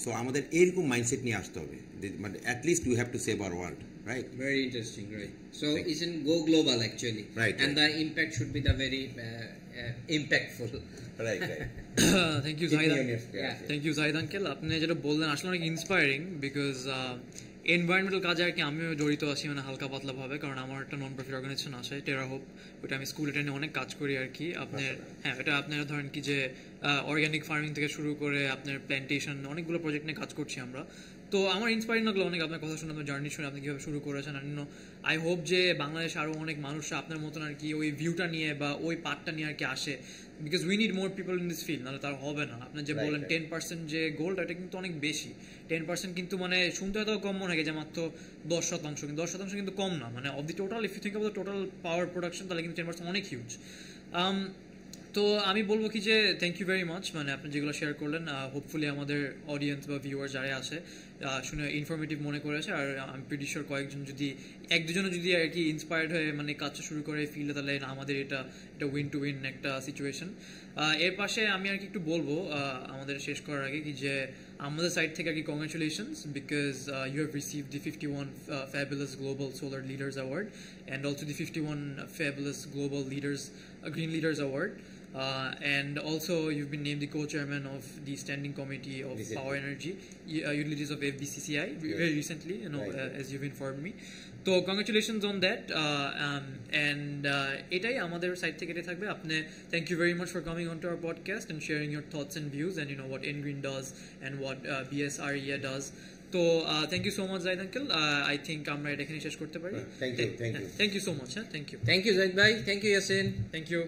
So আমাদের এইরকম মাইন্ডসেট নিয়ে আসতে হবে, but at least we have to save our world, right? Very interesting, right? So it's in go global actually, right, and the impact should be the very impactful, right. Thank you, Zahid. Thank you, Zahid uncle. আপনি যেটা বললেন আসলে অনেক inspiring, because environmental কাজে আর কি আমিও জড়িত আছি, মানে হালকা পাতলা ভাবে, কারণ আমার একটা নন প্রফিট অর্গানাইজেশন আছে টেরা হোপ, ওইটা আমি স্কুলে টেনে অনেক কাজ করি আর কি। আপনার হ্যাঁ, এটা আপনারা ধরেন কি যে অর্গানিক ফার্মিং থেকে শুরু করে আপনার প্ল্যান্টেশন, অনেকগুলো প্রজেক্ট নিয়ে কাজ করছি আমরা। তো আমার ইন্সপায়ারিং লাগলো অনেক আপনার কথা শুনে, আপনার জার্নি শুনে, আপনি কীভাবে শুরু করেছেন। আর আই হোপ যে বাংলাদেশে আরও অনেক মানুষরা আপনার মতন আর কি ওই ভিউটা নিয়ে বা ওই পার্টটা নিয়ে আর কি আসে, because we need more people in this field, নাহলে তার হবে না। আপনি যে বলেন 10% যে গোলটা, এটা কিন্তু অনেক বেশি। 10% কিন্তু মানে শুনতে হয়তো কম মনে হয় যে মাত্র 10%, কিন্তু 10% কিন্তু কম না, মানে of the total, if you think of the total power production, তাহলে কিন্তু 10% অনেক হিউজ। তো আমি বলবো কি যে থ্যাংক ইউ ভেরি মাচ, মানে আপনি যেগুলো শেয়ার করলেন হোপফুলি আমাদের অডিয়েন্স বা ভিউয়ার যারা আছে শুনে ইনফরমেটিভ মনে করেছে। আর আমি প্রিটি শিওর কয়েকজন যদি এক দুজনও যদি আর কি ইন্সপায়ার্ড হয়ে মানে কাজটা শুরু করে ফিল্ডে, তাহলে আমাদের এটা উইন টু উইন একটা সিচুয়েশন। এর পাশে আমি আর কি একটু বলবো আমাদের শেষ করার আগে কি যে আমাদের সাইড থেকে আর কি congratulations, because you have received the 51 Fabulous Global Solar Leaders Award and also the 51 Fabulous Global Leaders Green Leaders Award. And also you've been named the co-chairman of the standing committee of power energy utilities of FBCCI very recently, you know, as you've informed me. So congratulations on that, and etai amader side theke eta thakbe. Apne thank you very much for coming onto our podcast and sharing your thoughts and views, and you know what NGreen does and what BSREA does. So thank you so much Zaid uncle. I think আমরা এটা এখানে শেষ করতে পারি। Thank you so much. Thank you Thank you Zaid bhai, thank you Yasin, thank you.